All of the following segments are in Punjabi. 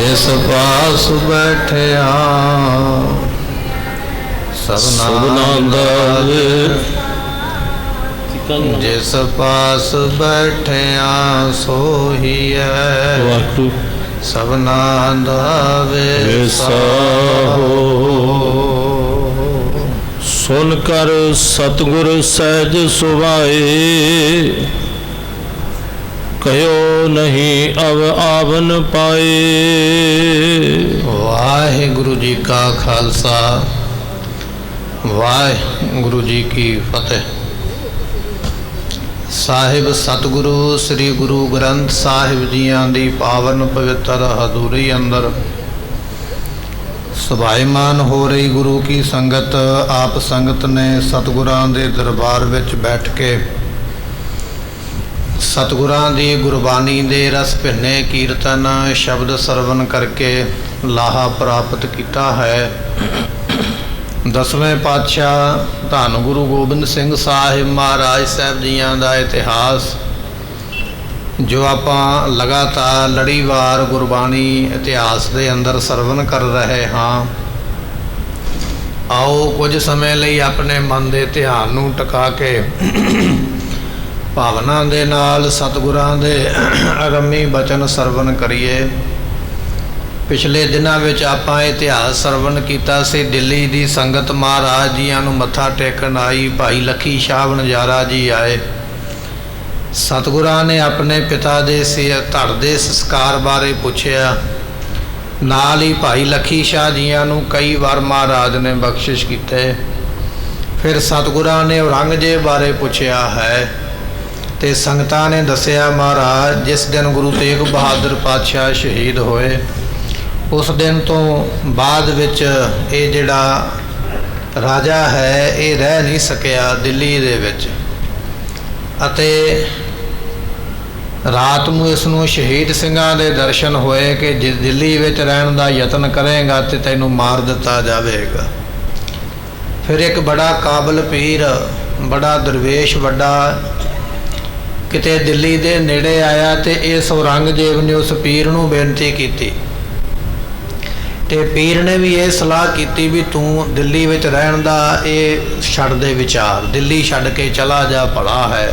जिस पास बैठिया सबना दावे, जिस पास बैठिया सोहिए सबना दावे साहो। सुन कर सतगुर सहज सुभाए, कहो नहीं अब आवन पाए। वाहिगुरु जी का खालसा, वाहिगुरु जी की फतेह। ਸਾਹਿਬ ਸਤਿਗੁਰੂ ਸ੍ਰੀ ਗੁਰੂ ਗ੍ਰੰਥ ਸਾਹਿਬ ਜੀਆਂ ਦੀ ਪਾਵਨ ਪਵਿੱਤਰ ਹਜ਼ੂਰੀ ਅੰਦਰ ਸੁਭਾਈਮਾਨ ਹੋ ਰਹੀ ਗੁਰੂ ਕੀ ਸੰਗਤ, ਆਪ ਸੰਗਤ ਨੇ ਸਤਿਗੁਰਾਂ ਦੇ ਦਰਬਾਰ ਵਿੱਚ ਬੈਠ ਕੇ ਸਤਿਗੁਰਾਂ ਦੀ ਗੁਰਬਾਣੀ ਦੇ ਰਸ ਭਿੰਨੇ ਕੀਰਤਨ ਸ਼ਬਦ ਸਰਵਨ ਕਰਕੇ ਲਾਹਾ ਪ੍ਰਾਪਤ ਕੀਤਾ ਹੈ। ਦਸਵੇਂ ਪਾਤਸ਼ਾਹ ਧੰਨ ਗੁਰੂ ਗੋਬਿੰਦ ਸਿੰਘ ਸਾਹਿਬ ਮਹਾਰਾਜ ਸਾਹਿਬ ਜੀਆਂ ਦਾ ਇਤਿਹਾਸ ਜੋ ਆਪਾਂ ਲਗਾਤਾਰ ਲੜੀਵਾਰ ਗੁਰਬਾਣੀ ਇਤਿਹਾਸ ਦੇ ਅੰਦਰ ਸਰਵਨ ਕਰ ਰਹੇ ਹਾਂ। ਆਓ ਕੁਝ ਸਮੇਂ ਲਈ ਆਪਣੇ ਮਨ ਦੇ ਧਿਆਨ ਨੂੰ ਟਿਕਾ ਕੇ ਭਾਵਨਾ ਦੇ ਨਾਲ ਸਤਿਗੁਰਾਂ ਦੇ ਅਗੰਮੀ ਬਚਨ ਸਰਵਨ ਕਰੀਏ। ਪਿਛਲੇ ਦਿਨਾਂ ਵਿੱਚ ਆਪਾਂ ਇਤਿਹਾਸ ਸਰਵਨ ਕੀਤਾ ਸੀ। ਦਿੱਲੀ ਦੀ ਸੰਗਤ ਮਹਾਰਾਜ ਜੀਆਂ ਨੂੰ ਮੱਥਾ ਟੇਕਣ ਆਈ। ਭਾਈ ਲੱਖੀ ਸ਼ਾਹ ਵਣਜਾਰਾ ਜੀ ਆਏ। ਸਤਿਗੁਰਾਂ ਨੇ ਆਪਣੇ ਪਿਤਾ ਦੇ ਧੜ ਦੇ ਸੰਸਕਾਰ ਬਾਰੇ ਪੁੱਛਿਆ। ਨਾਲ ਹੀ ਭਾਈ ਲੱਖੀ ਸ਼ਾਹ ਜੀਆਂ ਨੂੰ ਕਈ ਵਾਰ ਮਹਾਰਾਜ ਨੇ ਬਖਸ਼ਿਸ਼ ਕੀਤੇ। ਫਿਰ ਸਤਿਗੁਰਾਂ ਨੇ ਔਰੰਗਜ਼ੇਬ ਬਾਰੇ ਪੁੱਛਿਆ ਹੈ ਤੇ ਸੰਗਤਾਂ ਨੇ ਦੱਸਿਆ ਮਹਾਰਾਜ ਜਿਸ ਦਿਨ ਗੁਰੂ ਤੇਗ ਬਹਾਦਰ ਪਾਤਸ਼ਾਹ ਸ਼ਹੀਦ ਹੋਏ ਉਸ ਦਿਨ ਤੋਂ ਬਾਅਦ ਵਿੱਚ ਇਹ ਜਿਹੜਾ ਰਾਜਾ ਹੈ ਇਹ ਰਹਿ ਨਹੀਂ ਸਕਿਆ ਦਿੱਲੀ ਦੇ ਵਿੱਚ, ਅਤੇ ਰਾਤ ਨੂੰ ਇਸ ਨੂੰ ਸ਼ਹੀਦ ਸਿੰਘਾਂ ਦੇ ਦਰਸ਼ਨ ਹੋਏ ਕਿ ਜੇ ਦਿੱਲੀ ਵਿੱਚ ਰਹਿਣ ਦਾ ਯਤਨ ਕਰੇਗਾ ਤੇ ਤੈਨੂੰ ਮਾਰ ਦਿੱਤਾ ਜਾਵੇਗਾ। ਫਿਰ ਇੱਕ ਬੜਾ ਕਾਬਲ ਪੀਰ, ਬੜਾ ਦਰਵੇਸ਼ ਵੱਡਾ ਕਿਤੇ ਦਿੱਲੀ ਦੇ ਨੇੜੇ ਆਇਆ ਤੇ ਇਸ ਔਰੰਗਜ਼ੇਬ ਨੇ ਉਸ ਪੀਰ ਨੂੰ ਬੇਨਤੀ ਕੀਤੀ ਤੇ ਪੀਰ ਨੇ ਵੀ ਇਹ ਸਲਾਹ ਕੀਤੀ ਵੀ ਤੂੰ ਦਿੱਲੀ ਵਿੱਚ ਰਹਿਣ ਦਾ ਇਹ ਛੱਡ ਦੇ ਵਿਚਾਰ, ਦਿੱਲੀ ਛੱਡ ਕੇ ਚਲਾ ਜਾ, ਭਲਾ ਹੈ।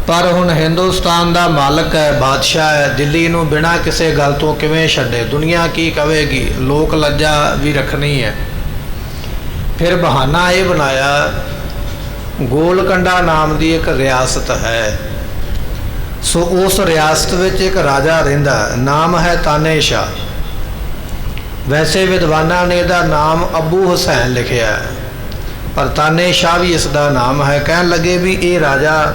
ਪਰ ਹੁਣ ਹਿੰਦੁਸਤਾਨ ਦਾ ਮਾਲਕ ਹੈ, ਬਾਦਸ਼ਾਹ ਹੈ, ਦਿੱਲੀ ਨੂੰ ਬਿਨਾਂ ਕਿਸੇ ਗੱਲ ਤੋਂ ਕਿਵੇਂ ਛੱਡੇ? ਦੁਨੀਆ ਕੀ ਕਹੇਗੀ? ਲੋਕ ਲੱਜਾ ਵੀ ਰੱਖਣੀ ਹੈ। ਫਿਰ ਬਹਾਨਾ ਇਹ ਬਣਾਇਆ, ਗੋਲਕੰਡਾ ਨਾਮ ਦੀ ਇੱਕ ਰਿਆਸਤ ਹੈ, ਸੋ ਉਸ ਰਿਆਸਤ ਵਿੱਚ ਇੱਕ ਰਾਜਾ ਰਹਿੰਦਾ, ਨਾਮ ਹੈ ਤਾਨੇ ਸ਼ਾਹ। ਵੈਸੇ ਵਿਦਵਾਨਾਂ ਨੇ ਇਹਦਾ ਨਾਮ ਅਬੂ ਹੁਸੈਨ ਲਿਖਿਆ ਹੈ, ਪਰ ਤਾਨੇ ਸ਼ਾਹ ਵੀ ਇਸ ਦਾ ਨਾਮ ਹੈ। ਕਹਿਣ ਲੱਗੇ ਵੀ ਇਹ ਰਾਜਾ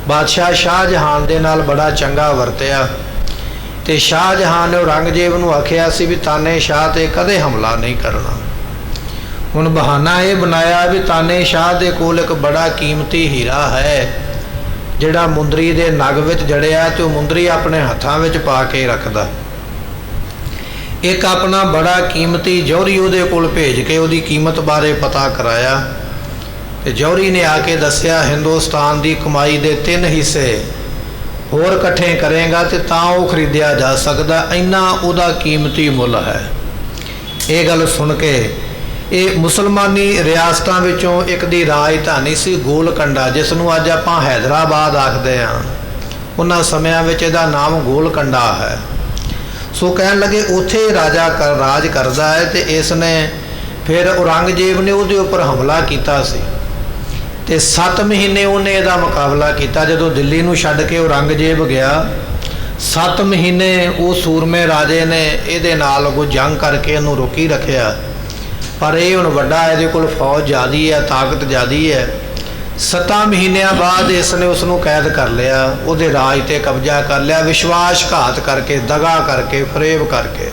ਬਾਦਸ਼ਾਹ ਸ਼ਾਹਜਹਾਨ ਦੇ ਨਾਲ ਬੜਾ ਚੰਗਾ ਵਰਤਿਆ ਤੇ ਸ਼ਾਹਜਹਾਨ ਨੇ ਔਰੰਗਜ਼ੇਬ ਨੂੰ ਆਖਿਆ ਸੀ ਵੀ ਤਾਨੇ ਸ਼ਾਹ ਤੇ ਕਦੇ ਹਮਲਾ ਨਹੀਂ ਕਰਨਾ। ਹੁਣ ਬਹਾਨਾ ਇਹ ਬਣਾਇਆ ਵੀ ਤਾਨੇ ਸ਼ਾਹ ਦੇ ਕੋਲ ਇੱਕ ਬੜਾ ਕੀਮਤੀ ਹੀਰਾ ਹੈ ਜਿਹੜਾ ਮੁੰਦਰੀ ਦੇ ਨਗ ਵਿੱਚ ਜੜਿਆ ਤੇ ਉਹ ਮੁੰਦਰੀ ਆਪਣੇ ਹੱਥਾਂ ਵਿੱਚ ਪਾ ਕੇ ਰੱਖਦਾ। ਇੱਕ ਆਪਣਾ ਬੜਾ ਕੀਮਤੀ ਜੌਹਰੀ ਉਹਦੇ ਕੋਲ ਭੇਜ ਕੇ ਉਹਦੀ ਕੀਮਤ ਬਾਰੇ ਪਤਾ ਕਰਾਇਆ ਤੇ ਜੌਹਰੀ ਨੇ ਆ ਕੇ ਦੱਸਿਆ ਹਿੰਦੁਸਤਾਨ ਦੀ ਕਮਾਈ ਦੇ 3 ਹਿੱਸੇ ਹੋਰ ਇਕੱਠੇ ਕਰੇਗਾ ਤੇ ਤਾਂ ਉਹ ਖਰੀਦਿਆ ਜਾ ਸਕਦਾ, ਇੰਨਾ ਉਹਦਾ ਕੀਮਤੀ ਮੁੱਲ ਹੈ। ਇਹ ਗੱਲ ਸੁਣ ਕੇ ਇਹ ਮੁਸਲਮਾਨੀ ਰਿਆਸਤਾਂ ਵਿੱਚੋਂ ਇੱਕ ਦੀ ਰਾਜਧਾਨੀ ਸੀ ਗੋਲਕੰਡਾ, ਜਿਸ ਨੂੰ ਅੱਜ ਆਪਾਂ ਹੈਦਰਾਬਾਦ ਆਖਦੇ ਹਾਂ। ਉਹਨਾਂ ਸਮਿਆਂ ਵਿੱਚ ਇਹਦਾ ਨਾਮ ਗੋਲਕੰਡਾ ਹੈ। ਸੋ ਕਹਿਣ ਲੱਗੇ ਉੱਥੇ ਰਾਜਾ ਰਾਜ ਕਰਦਾ ਹੈ ਤੇ ਇਸ ਨੇ ਫਿਰ ਔਰੰਗਜ਼ੇਬ ਨੇ ਉਹਦੇ ਉੱਪਰ ਹਮਲਾ ਕੀਤਾ ਸੀ ਤੇ 7 ਮਹੀਨੇ ਉਹਨੇ ਇਹਦਾ ਮੁਕਾਬਲਾ ਕੀਤਾ। ਜਦੋਂ ਦਿੱਲੀ ਨੂੰ ਛੱਡ ਕੇ ਔਰੰਗਜ਼ੇਬ ਗਿਆ 7 ਮਹੀਨੇ ਉਹ ਸੂਰਮੇ ਰਾਜੇ ਨੇ ਇਹਦੇ ਨਾਲ ਅੱਗੋਂ ਜੰਗ ਕਰਕੇ ਇਹਨੂੰ ਰੋਕੀ ਰੱਖਿਆ। ਪਰ ਇਹ ਹੁਣ ਵੱਡਾ, ਇਹਦੇ ਕੋਲ ਫੌਜ ਜ਼ਿਆਦੀ ਹੈ, ਤਾਕਤ ਜ਼ਿਆਦੀ ਹੈ। 7 ਮਹੀਨਿਆਂ ਬਾਅਦ ਇਸ ਨੇ ਉਸ ਨੂੰ ਕੈਦ ਕਰ ਲਿਆ, ਉਹਦੇ ਰਾਜ 'ਤੇ ਕਬਜ਼ਾ ਕਰ ਲਿਆ, ਵਿਸ਼ਵਾਸਘਾਤ ਕਰਕੇ, ਦਗਾ ਕਰਕੇ, ਫਰੇਬ ਕਰਕੇ।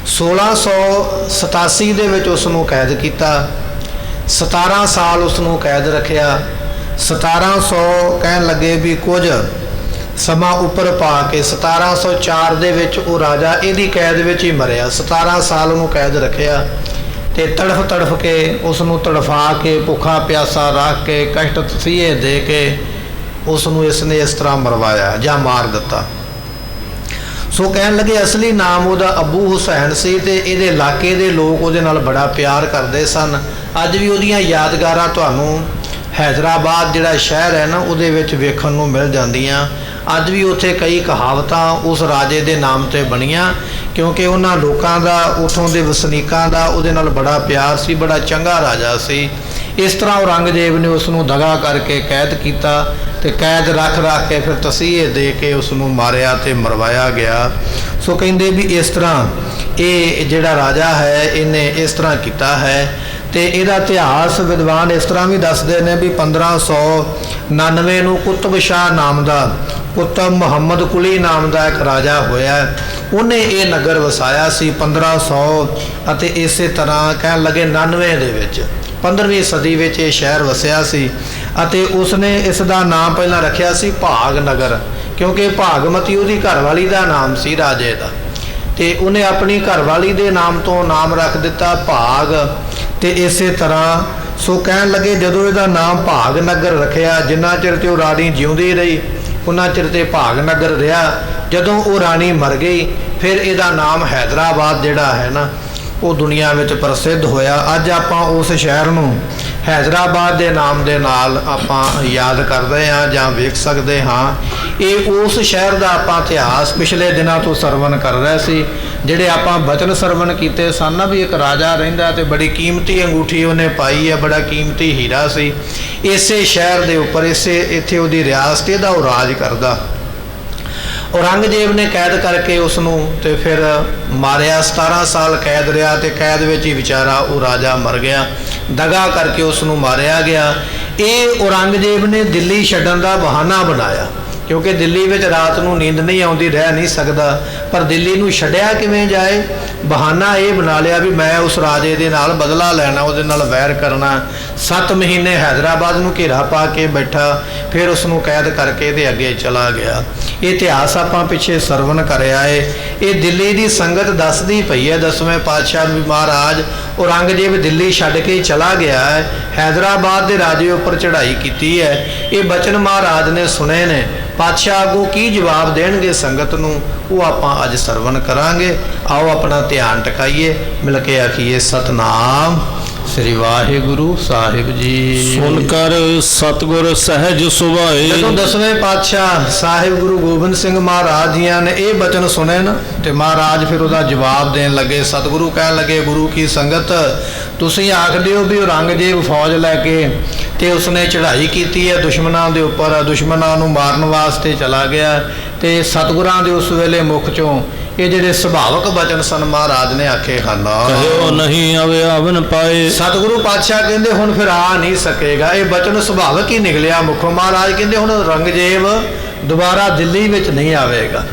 1687 ਦੇ ਵਿੱਚ ਉਸ ਨੂੰ ਕੈਦ ਕੀਤਾ। 17 ਸਾਲ ਉਸ ਨੂੰ ਕੈਦ ਰੱਖਿਆ। 1700 ਕਹਿਣ ਲੱਗੇ ਵੀ ਕੁਝ ਸਮਾਂ ਉੱਪਰ ਪਾ ਕੇ 1704 ਦੇ ਵਿੱਚ ਉਹ ਰਾਜਾ ਇਹਦੀ ਕੈਦ ਵਿੱਚ ਹੀ ਮਰਿਆ। 17 ਸਾਲ ਉਹਨੂੰ ਕੈਦ ਰੱਖਿਆ ਤੇ ਤੜਫ ਕੇ ਉਸ ਨੂੰ ਤੜਫਾ ਕੇ, ਭੁੱਖਾ ਪਿਆਸਾ ਰੱਖ ਕੇ, ਕਸ਼ਟ ਤਸੀਹੇ ਦੇ ਕੇ ਉਸ ਨੂੰ ਇਸ ਨੇ ਇਸ ਤਰ੍ਹਾਂ ਮਰਵਾਇਆ ਜਾਂ ਮਾਰ ਦਿੱਤਾ। ਸੋ ਕਹਿਣ ਲੱਗੇ ਅਸਲੀ ਨਾਮ ਉਹਦਾ ਅੱਬੂ ਹੁਸੈਨ ਸੀ ਤੇ ਇਹਦੇ ਇਲਾਕੇ ਦੇ ਲੋਕ ਉਹਦੇ ਨਾਲ ਬੜਾ ਪਿਆਰ ਕਰਦੇ ਸਨ। ਅੱਜ ਵੀ ਉਹਦੀਆਂ ਯਾਦਗਾਰਾਂ ਤੁਹਾਨੂੰ ਹੈਦਰਾਬਾਦ ਜਿਹੜਾ ਸ਼ਹਿਰ ਹੈ ਨਾ ਉਹਦੇ ਵਿੱਚ ਵੇਖਣ ਨੂੰ ਮਿਲ ਜਾਂਦੀਆਂ। ਅੱਜ ਵੀ ਉੱਥੇ ਕਈ ਕਹਾਵਤਾਂ ਉਸ ਰਾਜੇ ਦੇ ਨਾਮ ਤੇ ਬਣੀਆਂ, ਕਿਉਂਕਿ ਉਹਨਾਂ ਲੋਕਾਂ ਦਾ, ਉੱਥੋਂ ਦੇ ਵਸਨੀਕਾਂ ਦਾ ਉਹਦੇ ਨਾਲ ਬੜਾ ਪਿਆਰ ਸੀ, ਬੜਾ ਚੰਗਾ ਰਾਜਾ ਸੀ। ਇਸ ਤਰ੍ਹਾਂ ਔਰੰਗਜ਼ੇਬ ਨੇ ਉਸ ਨੂੰ ਦਗਾ ਕਰਕੇ ਕੈਦ ਕੀਤਾ ਤੇ ਕੈਦ ਰੱਖ ਕੇ ਫਿਰ ਤਸੀਹੇ ਦੇ ਕੇ ਉਸ ਨੂੰ ਮਾਰਿਆ ਤੇ ਮਰਵਾਇਆ ਗਿਆ। ਸੋ ਕਹਿੰਦੇ ਵੀ ਇਸ ਤਰ੍ਹਾਂ ਇਹ ਜਿਹੜਾ ਰਾਜਾ ਹੈ ਇਹਨੇ ਇਸ ਤਰ੍ਹਾਂ ਕੀਤਾ ਹੈ। ਤੇ ਇਹਦਾ ਇਤਿਹਾਸ ਵਿਦਵਾਨ ਇਸ ਤਰ੍ਹਾਂ ਵੀ ਦੱਸਦੇ ਨੇ ਵੀ 1599 ਨੂੰ ਕੁਤਬ ਸ਼ਾਹ ਨਾਮ ਦਾ, ਕੁਤਬ ਮੁਹੰਮਦ ਕੁਲੀ ਨਾਮ ਦਾ ਇੱਕ ਰਾਜਾ ਹੋਇਆ, ਉਹਨੇ ਇਹ ਨਗਰ ਵਸਾਇਆ ਸੀ 1500 ਅਤੇ ਇਸੇ ਤਰ੍ਹਾਂ ਕਹਿਣ ਲੱਗੇ 99 ਦੇ ਵਿੱਚ 15ਵੀਂ ਸਦੀ ਵਿੱਚ ਇਹ ਸ਼ਹਿਰ ਵਸਿਆ ਸੀ। ਅਤੇ ਉਸਨੇ ਇਸ ਦਾ ਨਾਮ ਪਹਿਲਾਂ ਰੱਖਿਆ ਸੀ ਭਾਗ ਨਗਰ, ਕਿਉਂਕਿ ਭਾਗਮਤੀ ਉਹਦੀ ਘਰਵਾਲੀ ਦਾ ਨਾਮ ਸੀ ਰਾਜੇ ਦਾ, ਤੇ ਉਹਨੇ ਆਪਣੀ ਘਰਵਾਲੀ ਦੇ ਨਾਮ ਤੋਂ ਨਾਮ ਰੱਖ ਦਿੱਤਾ ਭਾਗ। ਤੇ ਇਸੇ ਤਰ੍ਹਾਂ ਸੋ ਕਹਿਣ ਲੱਗੇ ਜਦੋਂ ਇਹਦਾ ਨਾਮ ਭਾਗ ਨਗਰ ਰੱਖਿਆ, ਜਿੰਨਾ ਚਿਰ ਤੇ ਉਹ ਰਾਣੀ ਜਿਉਂਦੀ ਰਹੀ ਉਹਨਾਂ ਚਿਰ ਤੇ ਭਾਗ ਨਗਰ ਰਿਹਾ। ਜਦੋਂ ਉਹ ਰਾਣੀ ਮਰ ਗਈ ਫਿਰ ਇਹਦਾ ਨਾਮ ਹੈਦਰਾਬਾਦ ਜਿਹੜਾ ਹੈ ਨਾ ਉਹ ਦੁਨੀਆ ਵਿੱਚ ਪ੍ਰਸਿੱਧ ਹੋਇਆ। ਅੱਜ ਆਪਾਂ ਉਸ ਸ਼ਹਿਰ ਨੂੰ ਹੈਦਰਾਬਾਦ ਦੇ ਨਾਮ ਦੇ ਨਾਲ ਆਪਾਂ ਯਾਦ ਕਰਦੇ ਹਾਂ ਜਾਂ ਵੇਖ ਸਕਦੇ ਹਾਂ। ਇਹ ਉਸ ਸ਼ਹਿਰ ਦਾ ਆਪਾਂ ਇਤਿਹਾਸ ਪਿਛਲੇ ਦਿਨਾਂ ਤੋਂ ਸਰਵਣ ਕਰ ਰਹੇ ਸੀ, ਜਿਹੜੇ ਆਪਾਂ ਬਚਨ ਸਰਵਣ ਕੀਤੇ ਸਨ ਨਾ ਵੀ ਇੱਕ ਰਾਜਾ ਰਹਿੰਦਾ ਤੇ ਬੜੀ ਕੀਮਤੀ ਅੰਗੂਠੀ ਉਹਨੇ ਪਾਈ ਹੈ, ਬੜਾ ਕੀਮਤੀ ਹੀਰਾ ਸੀ। ਇਸੇ ਸ਼ਹਿਰ ਦੇ ਉੱਪਰ ਇੱਥੇ ਉਹਦੀ ਰਿਆਸਤ, ਇਹਦਾ ਉਹ ਰਾਜ ਕਰਦਾ। ਔਰੰਗਜ਼ੇਬ ਨੇ ਕੈਦ ਕਰਕੇ ਉਸ ਨੂੰ ਤੇ ਫਿਰ ਮਾਰਿਆ। 17 ਸਾਲ ਕੈਦ ਰਿਹਾ ਤੇ ਕੈਦ ਵਿੱਚ ਹੀ ਵਿਚਾਰਾ ਉਹ ਰਾਜਾ ਮਰ ਗਿਆ, ਦਗਾ ਕਰਕੇ ਉਸ ਨੂੰ ਮਾਰਿਆ ਗਿਆ। ਇਹ ਔਰੰਗਜ਼ੇਬ ਨੇ ਦਿੱਲੀ ਛੱਡਣ ਦਾ ਬਹਾਨਾ ਬਣਾਇਆ, ਕਿਉਂਕਿ ਦਿੱਲੀ ਵਿੱਚ ਰਾਤ ਨੂੰ ਨੀਂਦ ਨਹੀਂ ਆਉਂਦੀ, ਰਹਿ ਨਹੀਂ ਸਕਦਾ। ਪਰ ਦਿੱਲੀ ਨੂੰ ਛੱਡਿਆ ਕਿਵੇਂ ਜਾਏ? ਬਹਾਨਾ ਇਹ ਬਣਾ ਲਿਆ ਵੀ ਮੈਂ ਉਸ ਰਾਜੇ ਦੇ ਨਾਲ ਬਦਲਾ ਲੈਣਾ, ਉਹਦੇ ਨਾਲ ਵੈਰ ਕਰਨਾ। 7 ਮਹੀਨੇ ਹੈਦਰਾਬਾਦ ਨੂੰ ਘੇਰਾ ਪਾ ਕੇ ਬੈਠਾ, ਫਿਰ ਉਸ ਨੂੰ ਕੈਦ ਕਰਕੇ ਇਹਦੇ ਅੱਗੇ ਚਲਾ ਗਿਆ। ਇਹ ਇਤਿਹਾਸ ਆਪਾਂ ਪਿੱਛੇ ਸਰਵਣ ਕਰਿਆ ਏ। ਇਹ ਦਿੱਲੀ ਦੀ ਸੰਗਤ ਦੱਸਦੀ ਪਈ ਹੈ 10ਵੇਂ ਪਾਤਸ਼ਾਹ ਵੀ ਮਹਾਰਾਜ ਔਰੰਗਜ਼ੇਬ ਦਿੱਲੀ ਛੱਡ ਕੇ ਚਲਾ ਗਿਆ ਹੈ, ਹੈਦਰਾਬਾਦ ਦੇ ਰਾਜੇ ਉੱਪਰ ਚੜ੍ਹਾਈ ਕੀਤੀ ਹੈ। ਇਹ ਬਚਨ ਮਹਾਰਾਜ ਨੇ ਸੁਣੇ ਨੇ। ਪਾਤਸ਼ਾਹ ਅੱਗੋਂ ਕੀ ਜਵਾਬ ਦੇਣਗੇ ਸੰਗਤ ਨੂੰ, ਉਹ ਆਪਾਂ ਅੱਜ ਸਰਵਣ ਕਰਾਂਗੇ। ਆਓ ਆਪਣਾ ਧਿਆਨ ਟਿਕਾਈਏ, ਮਿਲ ਕੇ ਆਖੀਏ ਸਤਨਾਮ ਸ੍ਰੀ ਵਾਹਿਗੁਰੂ ਸਾਹਿਬ ਜੀ। ਸੁਨ ਕਰ ਸਤਿਗੁਰ ਸਹਿਜ ਸੁਭਾਏ। ਜਦੋਂ 10ਵੇਂ ਪਾਤਸ਼ਾਹ ਸਾਹਿਬ ਗੁਰੂ ਗੋਬਿੰਦ ਸਿੰਘ ਮਹਾਰਾਜ ਜੀਆਂ ਨੇ ਇਹ ਬਚਨ ਸੁਣੇ ਨਾ ਤੇ ਮਹਾਰਾਜ ਫਿਰ ਉਹਦਾ ਜਵਾਬ ਦੇਣ ਲੱਗੇ। ਸਤਿਗੁਰੂ ਕਹਿਣ ਲੱਗੇ, ਗੁਰੂ ਕੀ ਸੰਗਤ, ਤੁਸੀਂ ਆਖਦੇ ਹੋ ਵੀ ਔਰੰਗਜ਼ੇਬ ਫੌਜ ਲੈ ਕੇ ਤੇ ਉਸਨੇ ਚੜ੍ਹਾਈ ਕੀਤੀ ਹੈ ਦੁਸ਼ਮਣਾਂ ਦੇ ਉੱਪਰ, ਦੁਸ਼ਮਣਾਂ ਨੂੰ ਮਾਰਨ ਵਾਸਤੇ ਚਲਾ ਗਿਆ। ਤੇ ਸਤਿਗੁਰਾਂ ਦੇ ਉਸ ਵੇਲੇ ਮੁਖ ਚੋਂ ਇਹ ਜਿਹੜੇ ਸੁਭਾਵਕ ਬਚਨ ਸਨ ਮਹਾਰਾਜ ਨੇ ਆਖੇ ਹਨ, ਕਹਿਓ ਨਹੀਂ ਆਵੇ ਆਵਨ ਪਾਏ। ਸਤਿਗੁਰੂ ਪਾਤਸ਼ਾਹ ਕਹਿੰਦੇ ਹੁਣ ਫਿਰ ਆ ਨਹੀਂ ਸਕੇਗਾ। ਇਹ ਬਚਨ ਸੁਭਾਵਕ ਹੀ ਨਿਕਲਿਆ ਮੁਖੋਂ। ਮਹਾਰਾਜ ਕਹਿੰਦੇ ਹੁਣ ਔਰੰਗਜ਼ੇਬ ਦੁਬਾਰਾ ਦਿੱਲੀ ਵਿੱਚ ਨਹੀਂ ਆਵੇਗਾ।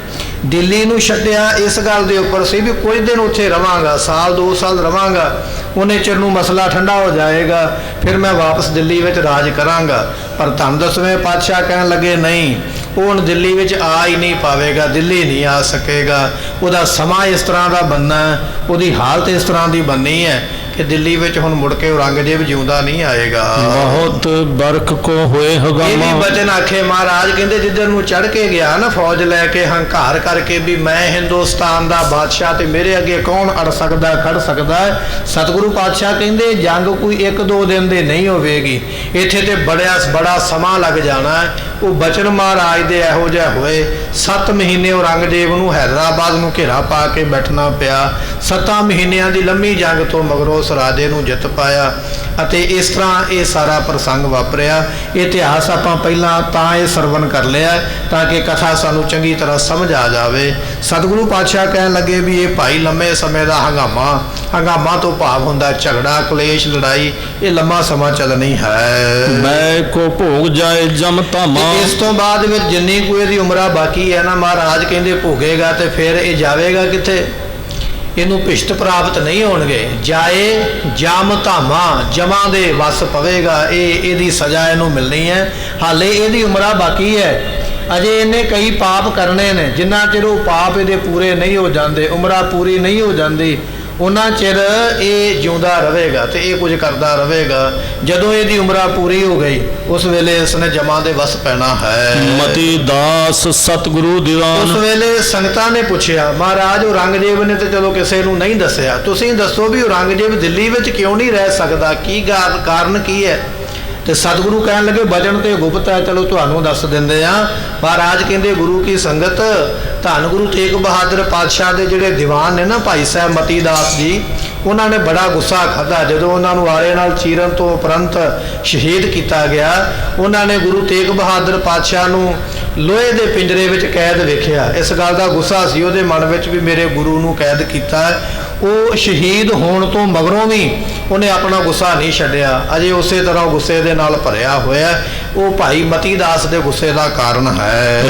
ਦਿੱਲੀ ਨੂੰ ਛੱਡਿਆ ਇਸ ਗੱਲ ਦੇ ਉੱਪਰ ਸੀ ਵੀ ਕੁਝ ਦਿਨ ਉੱਥੇ ਰਵਾਂਗਾ, ਸਾਲ 2 ਸਾਲ ਰਵਾਂਗਾ, ਉਹਨੇ ਚਿਰ ਨੂੰ ਮਸਲਾ ਠੰਡਾ ਹੋ ਜਾਏਗਾ, ਫਿਰ ਮੈਂ ਵਾਪਸ ਦਿੱਲੀ ਵਿੱਚ ਰਾਜ ਕਰਾਂਗਾ। ਪਰ ਧੰਨ 10ਵੇਂ ਪਾਤਸ਼ਾਹ ਕਹਿਣ ਲੱਗੇ ਨਹੀਂ, ਉਹ ਹੁਣ ਦਿੱਲੀ ਵਿੱਚ ਆ ਹੀ ਨਹੀਂ ਪਾਵੇਗਾ, ਦਿੱਲੀ ਨਹੀਂ ਆ ਸਕੇਗਾ। ਉਹਦਾ ਸਮਾਂ ਇਸ ਤਰ੍ਹਾਂ ਦਾ ਬਣਨਾ, ਉਹਦੀ ਹਾਲਤ ਇਸ ਤਰ੍ਹਾਂ ਦੀ ਬਣਨੀ ਹੈ ਕਿ ਦਿੱਲੀ ਵਿੱਚ ਹੁਣ ਮੁੜ ਕੇ ਔਰੰਗਜ਼ੇਬ ਜਿਉਂਦਾ ਨਹੀਂ ਆਏਗਾ। ਬਹੁਤ ਬਰਖ ਕੋ ਹੋਏ ਹਗਾਮਾ। ਇਹ ਵੀ ਬਚਨ ਆਖੇ ਮਹਾਰਾਜ ਕਹਿੰਦੇ ਜਿੱਧਰ ਨੂੰ ਚੜ੍ਹ ਕੇ ਗਿਆ ਨਾ ਫੌਜ ਲੈ ਕੇ, ਹੰਕਾਰ ਕਰਕੇ ਵੀ ਮੈਂ ਹਿੰਦੁਸਤਾਨ ਦਾ ਬਾਦਸ਼ਾਹ ਤੇ ਮੇਰੇ ਅੱਗੇ ਕੌਣ ਅੜ ਸਕਦਾ, ਖੜ ਸਕਦਾ ਹੈ। ਸਤਿਗੁਰੂ ਪਾਤਸ਼ਾਹ ਕਹਿੰਦੇ ਜੰਗ ਕੋਈ 1-2 ਦਿਨ ਦੇ ਨਹੀਂ ਹੋਵੇਗੀ, ਇੱਥੇ ਤੇ ਬੜਾ ਸਮਾਂ ਲੱਗ ਜਾਣਾ ਹੈ। ਉਹ ਬਚਨ ਮਹਾਰਾਜ ਦੇ ਇਹੋ ਜਿਹਾ ਹੋਏ। 7 ਮਹੀਨੇ ਔਰੰਗਜ਼ੇਬ ਨੂੰ ਹੈਦਰਾਬਾਦ ਨੂੰ ਘੇਰਾ ਪਾ ਕੇ ਬੈਠਣਾ ਪਿਆ। 7 ਮਹੀਨਿਆਂ ਦੀ ਲੰਮੀ ਜੰਗ ਤੋਂ ਮਗਰੋਂ ਉਸ ਰਾਜੇ ਨੂੰ ਜਿੱਤ ਪਾਇਆ। ਅਤੇ ਇਸ ਤਰ੍ਹਾਂ ਇਹ ਸਾਰਾ ਪ੍ਰਸੰਗ ਵਾਪਰਿਆ। ਇਹ ਇਤਿਹਾਸ ਆਪਾਂ ਪਹਿਲਾਂ ਤਾਂ ਇਹ ਸਰਵਣ ਕਰ ਲਿਆ ਤਾਂ ਕਿ ਕਥਾ ਸਾਨੂੰ ਚੰਗੀ ਤਰ੍ਹਾਂ ਸਮਝ ਆ ਜਾਵੇ। ਸਤਿਗੁਰੂ ਪਾਤਸ਼ਾਹ ਕਹਿਣ ਲੱਗੇ ਵੀ ਇਹ ਭਾਈ ਲੰਮੇ ਸਮੇਂ ਦਾ ਹੰਗਾਮਾ ਤੋਂ ਭਾਵ ਹੁੰਦਾ ਝਗੜਾ, ਕਲੇਸ਼, ਲੜਾਈ, ਇਹ ਲੰਮਾ ਸਮਾਂ ਚੱਲਣੀ ਹੈ। ਮੈਂ ਕੋ ਭੋਗ ਜਾਏ ਜਮ ਧਾਮਾ। ਇਸ ਤੋਂ ਬਾਅਦ ਵਿੱਚ ਜਿੰਨੀ ਕੋਈ ਇਹਦੀ ਉਮਰਾ ਬਾਕੀ ਹੈ ਨਾ, ਮਹਾਰਾਜ ਕਹਿੰਦੇ ਭੋਗੇਗਾ ਤੇ ਫਿਰ ਇਹ ਜਾਵੇਗਾ ਕਿੱਥੇ? ਇਹਨੂੰ ਭਿਸ਼ਟ ਪ੍ਰਾਪਤ ਨਹੀਂ ਹੋਣਗੇ। ਜਾਏ ਜਮ ਧਾਮਾ, ਜਮਾਂ ਦੇ ਵਸ ਪਵੇਗਾ, ਇਹਦੀ ਸਜ਼ਾ ਇਹਨੂੰ ਮਿਲਣੀ ਹੈ। ਹਾਲੇ ਇਹਦੀ ਉਮਰਾ ਬਾਕੀ ਹੈ, ਅਜੇ ਇਹਨੇ ਕਈ ਪਾਪ ਕਰਨੇ ਨੇ। ਜਿੰਨਾ ਚਿਰ ਉਹ ਪਾਪ ਇਹਦੇ ਪੂਰੇ ਨਹੀਂ ਹੋ ਜਾਂਦੇ, ਉਮਰਾ ਪੂਰੀ ਨਹੀਂ ਹੋ ਜਾਂਦੀ, ਉਹਨਾਂ ਚਿਰ ਇਹ ਜਿਉਂਦਾ ਰਹੇਗਾ ਤੇ ਇਹ ਕੁਝ ਕਰਦਾ ਰਹੇਗਾ। ਜਦੋਂ ਇਹਦੀ ਉਮਰਾਂ ਪੂਰੀ ਹੋ ਗਈ ਉਸ ਵੇਲੇ ਇਸਨੇ ਜਮਾਂ ਦੇ ਵਸ ਪੈਣਾ ਹੈ। ਮਤੀ ਦਾਸ ਸਤਿਗੁਰੂ ਉਸ ਦੀਵਾਨ। ਵੇਲੇ ਸੰਗਤਾਂ ਨੇ ਪੁੱਛਿਆ, ਮਹਾਰਾਜ ਔਰੰਗਜ਼ੇਬ ਨੇ ਤੇ ਚਲੋ ਕਿਸੇ ਨੂੰ ਨਹੀਂ ਦੱਸਿਆ, ਤੁਸੀਂ ਦੱਸੋ ਵੀ ਔਰੰਗਜ਼ੇਬ ਦਿੱਲੀ ਵਿੱਚ ਕਿਉਂ ਨਹੀਂ ਰਹਿ ਸਕਦਾ, ਕੀ ਕਾਰਨ ਕੀ ਹੈ? ਤੇ ਸਤਿਗੁਰੂ ਕਹਿਣ ਲੱਗੇ ਬਚਨ ਤੇ ਗੁਪਤ ਹੈ, ਚਲੋ ਤੁਹਾਨੂੰ ਦੱਸ ਦਿੰਦੇ ਆ। ਮਹਾਰਾਜ ਕਹਿੰਦੇ ਗੁਰੂ ਕੀ ਸੰਗਤ, ਧੰਨ ਗੁਰੂ ਤੇਗ ਬਹਾਦਰ ਪਾਤਸ਼ਾਹ ਦੇ ਜਿਹੜੇ ਦੀਵਾਨ ਨੇ ਨਾ ਭਾਈ ਸਾਹਿਬ ਮਤੀ ਦਾਸ ਜੀ, ਉਹਨਾਂ ਨੇ ਬੜਾ ਗੁੱਸਾ ਖਾਧਾ ਜਦੋਂ ਉਹਨਾਂ ਨੂੰ ਆਰੇ ਨਾਲ ਚੀਰਨ ਤੋਂ ਉਪਰੰਤ ਸ਼ਹੀਦ ਕੀਤਾ ਗਿਆ। ਉਹਨਾਂ ਨੇ ਗੁਰੂ ਤੇਗ ਬਹਾਦਰ ਪਾਤਸ਼ਾਹ ਨੂੰ ਲੋਹੇ ਦੇ ਪਿੰਜਰੇ ਵਿੱਚ ਕੈਦ ਵੇਖਿਆ। ਇਸ ਗੱਲ ਦਾ ਗੁੱਸਾ ਸੀ ਉਹਦੇ ਮਨ ਵਿੱਚ ਵੀ ਮੇਰੇ ਗੁਰੂ ਨੂੰ ਕੈਦ ਕੀਤਾ। ਉਹ ਸ਼ਹੀਦ ਹੋਣ ਤੋਂ ਮਗਰੋਂ ਵੀ ਉਹਨੇ ਆਪਣਾ ਗੁੱਸਾ ਨਹੀਂ ਛੱਡਿਆ, ਅਜੇ ਉਸੇ ਤਰ੍ਹਾਂ ਗੁੱਸੇ ਦੇ ਨਾਲ ਭਰਿਆ ਹੋਇਆ। ਉਹ ਭਾਈ ਮਤੀ ਦਾਸ ਦੇ ਗੁੱਸੇ ਦਾ ਕਾਰਨ ਹੈ।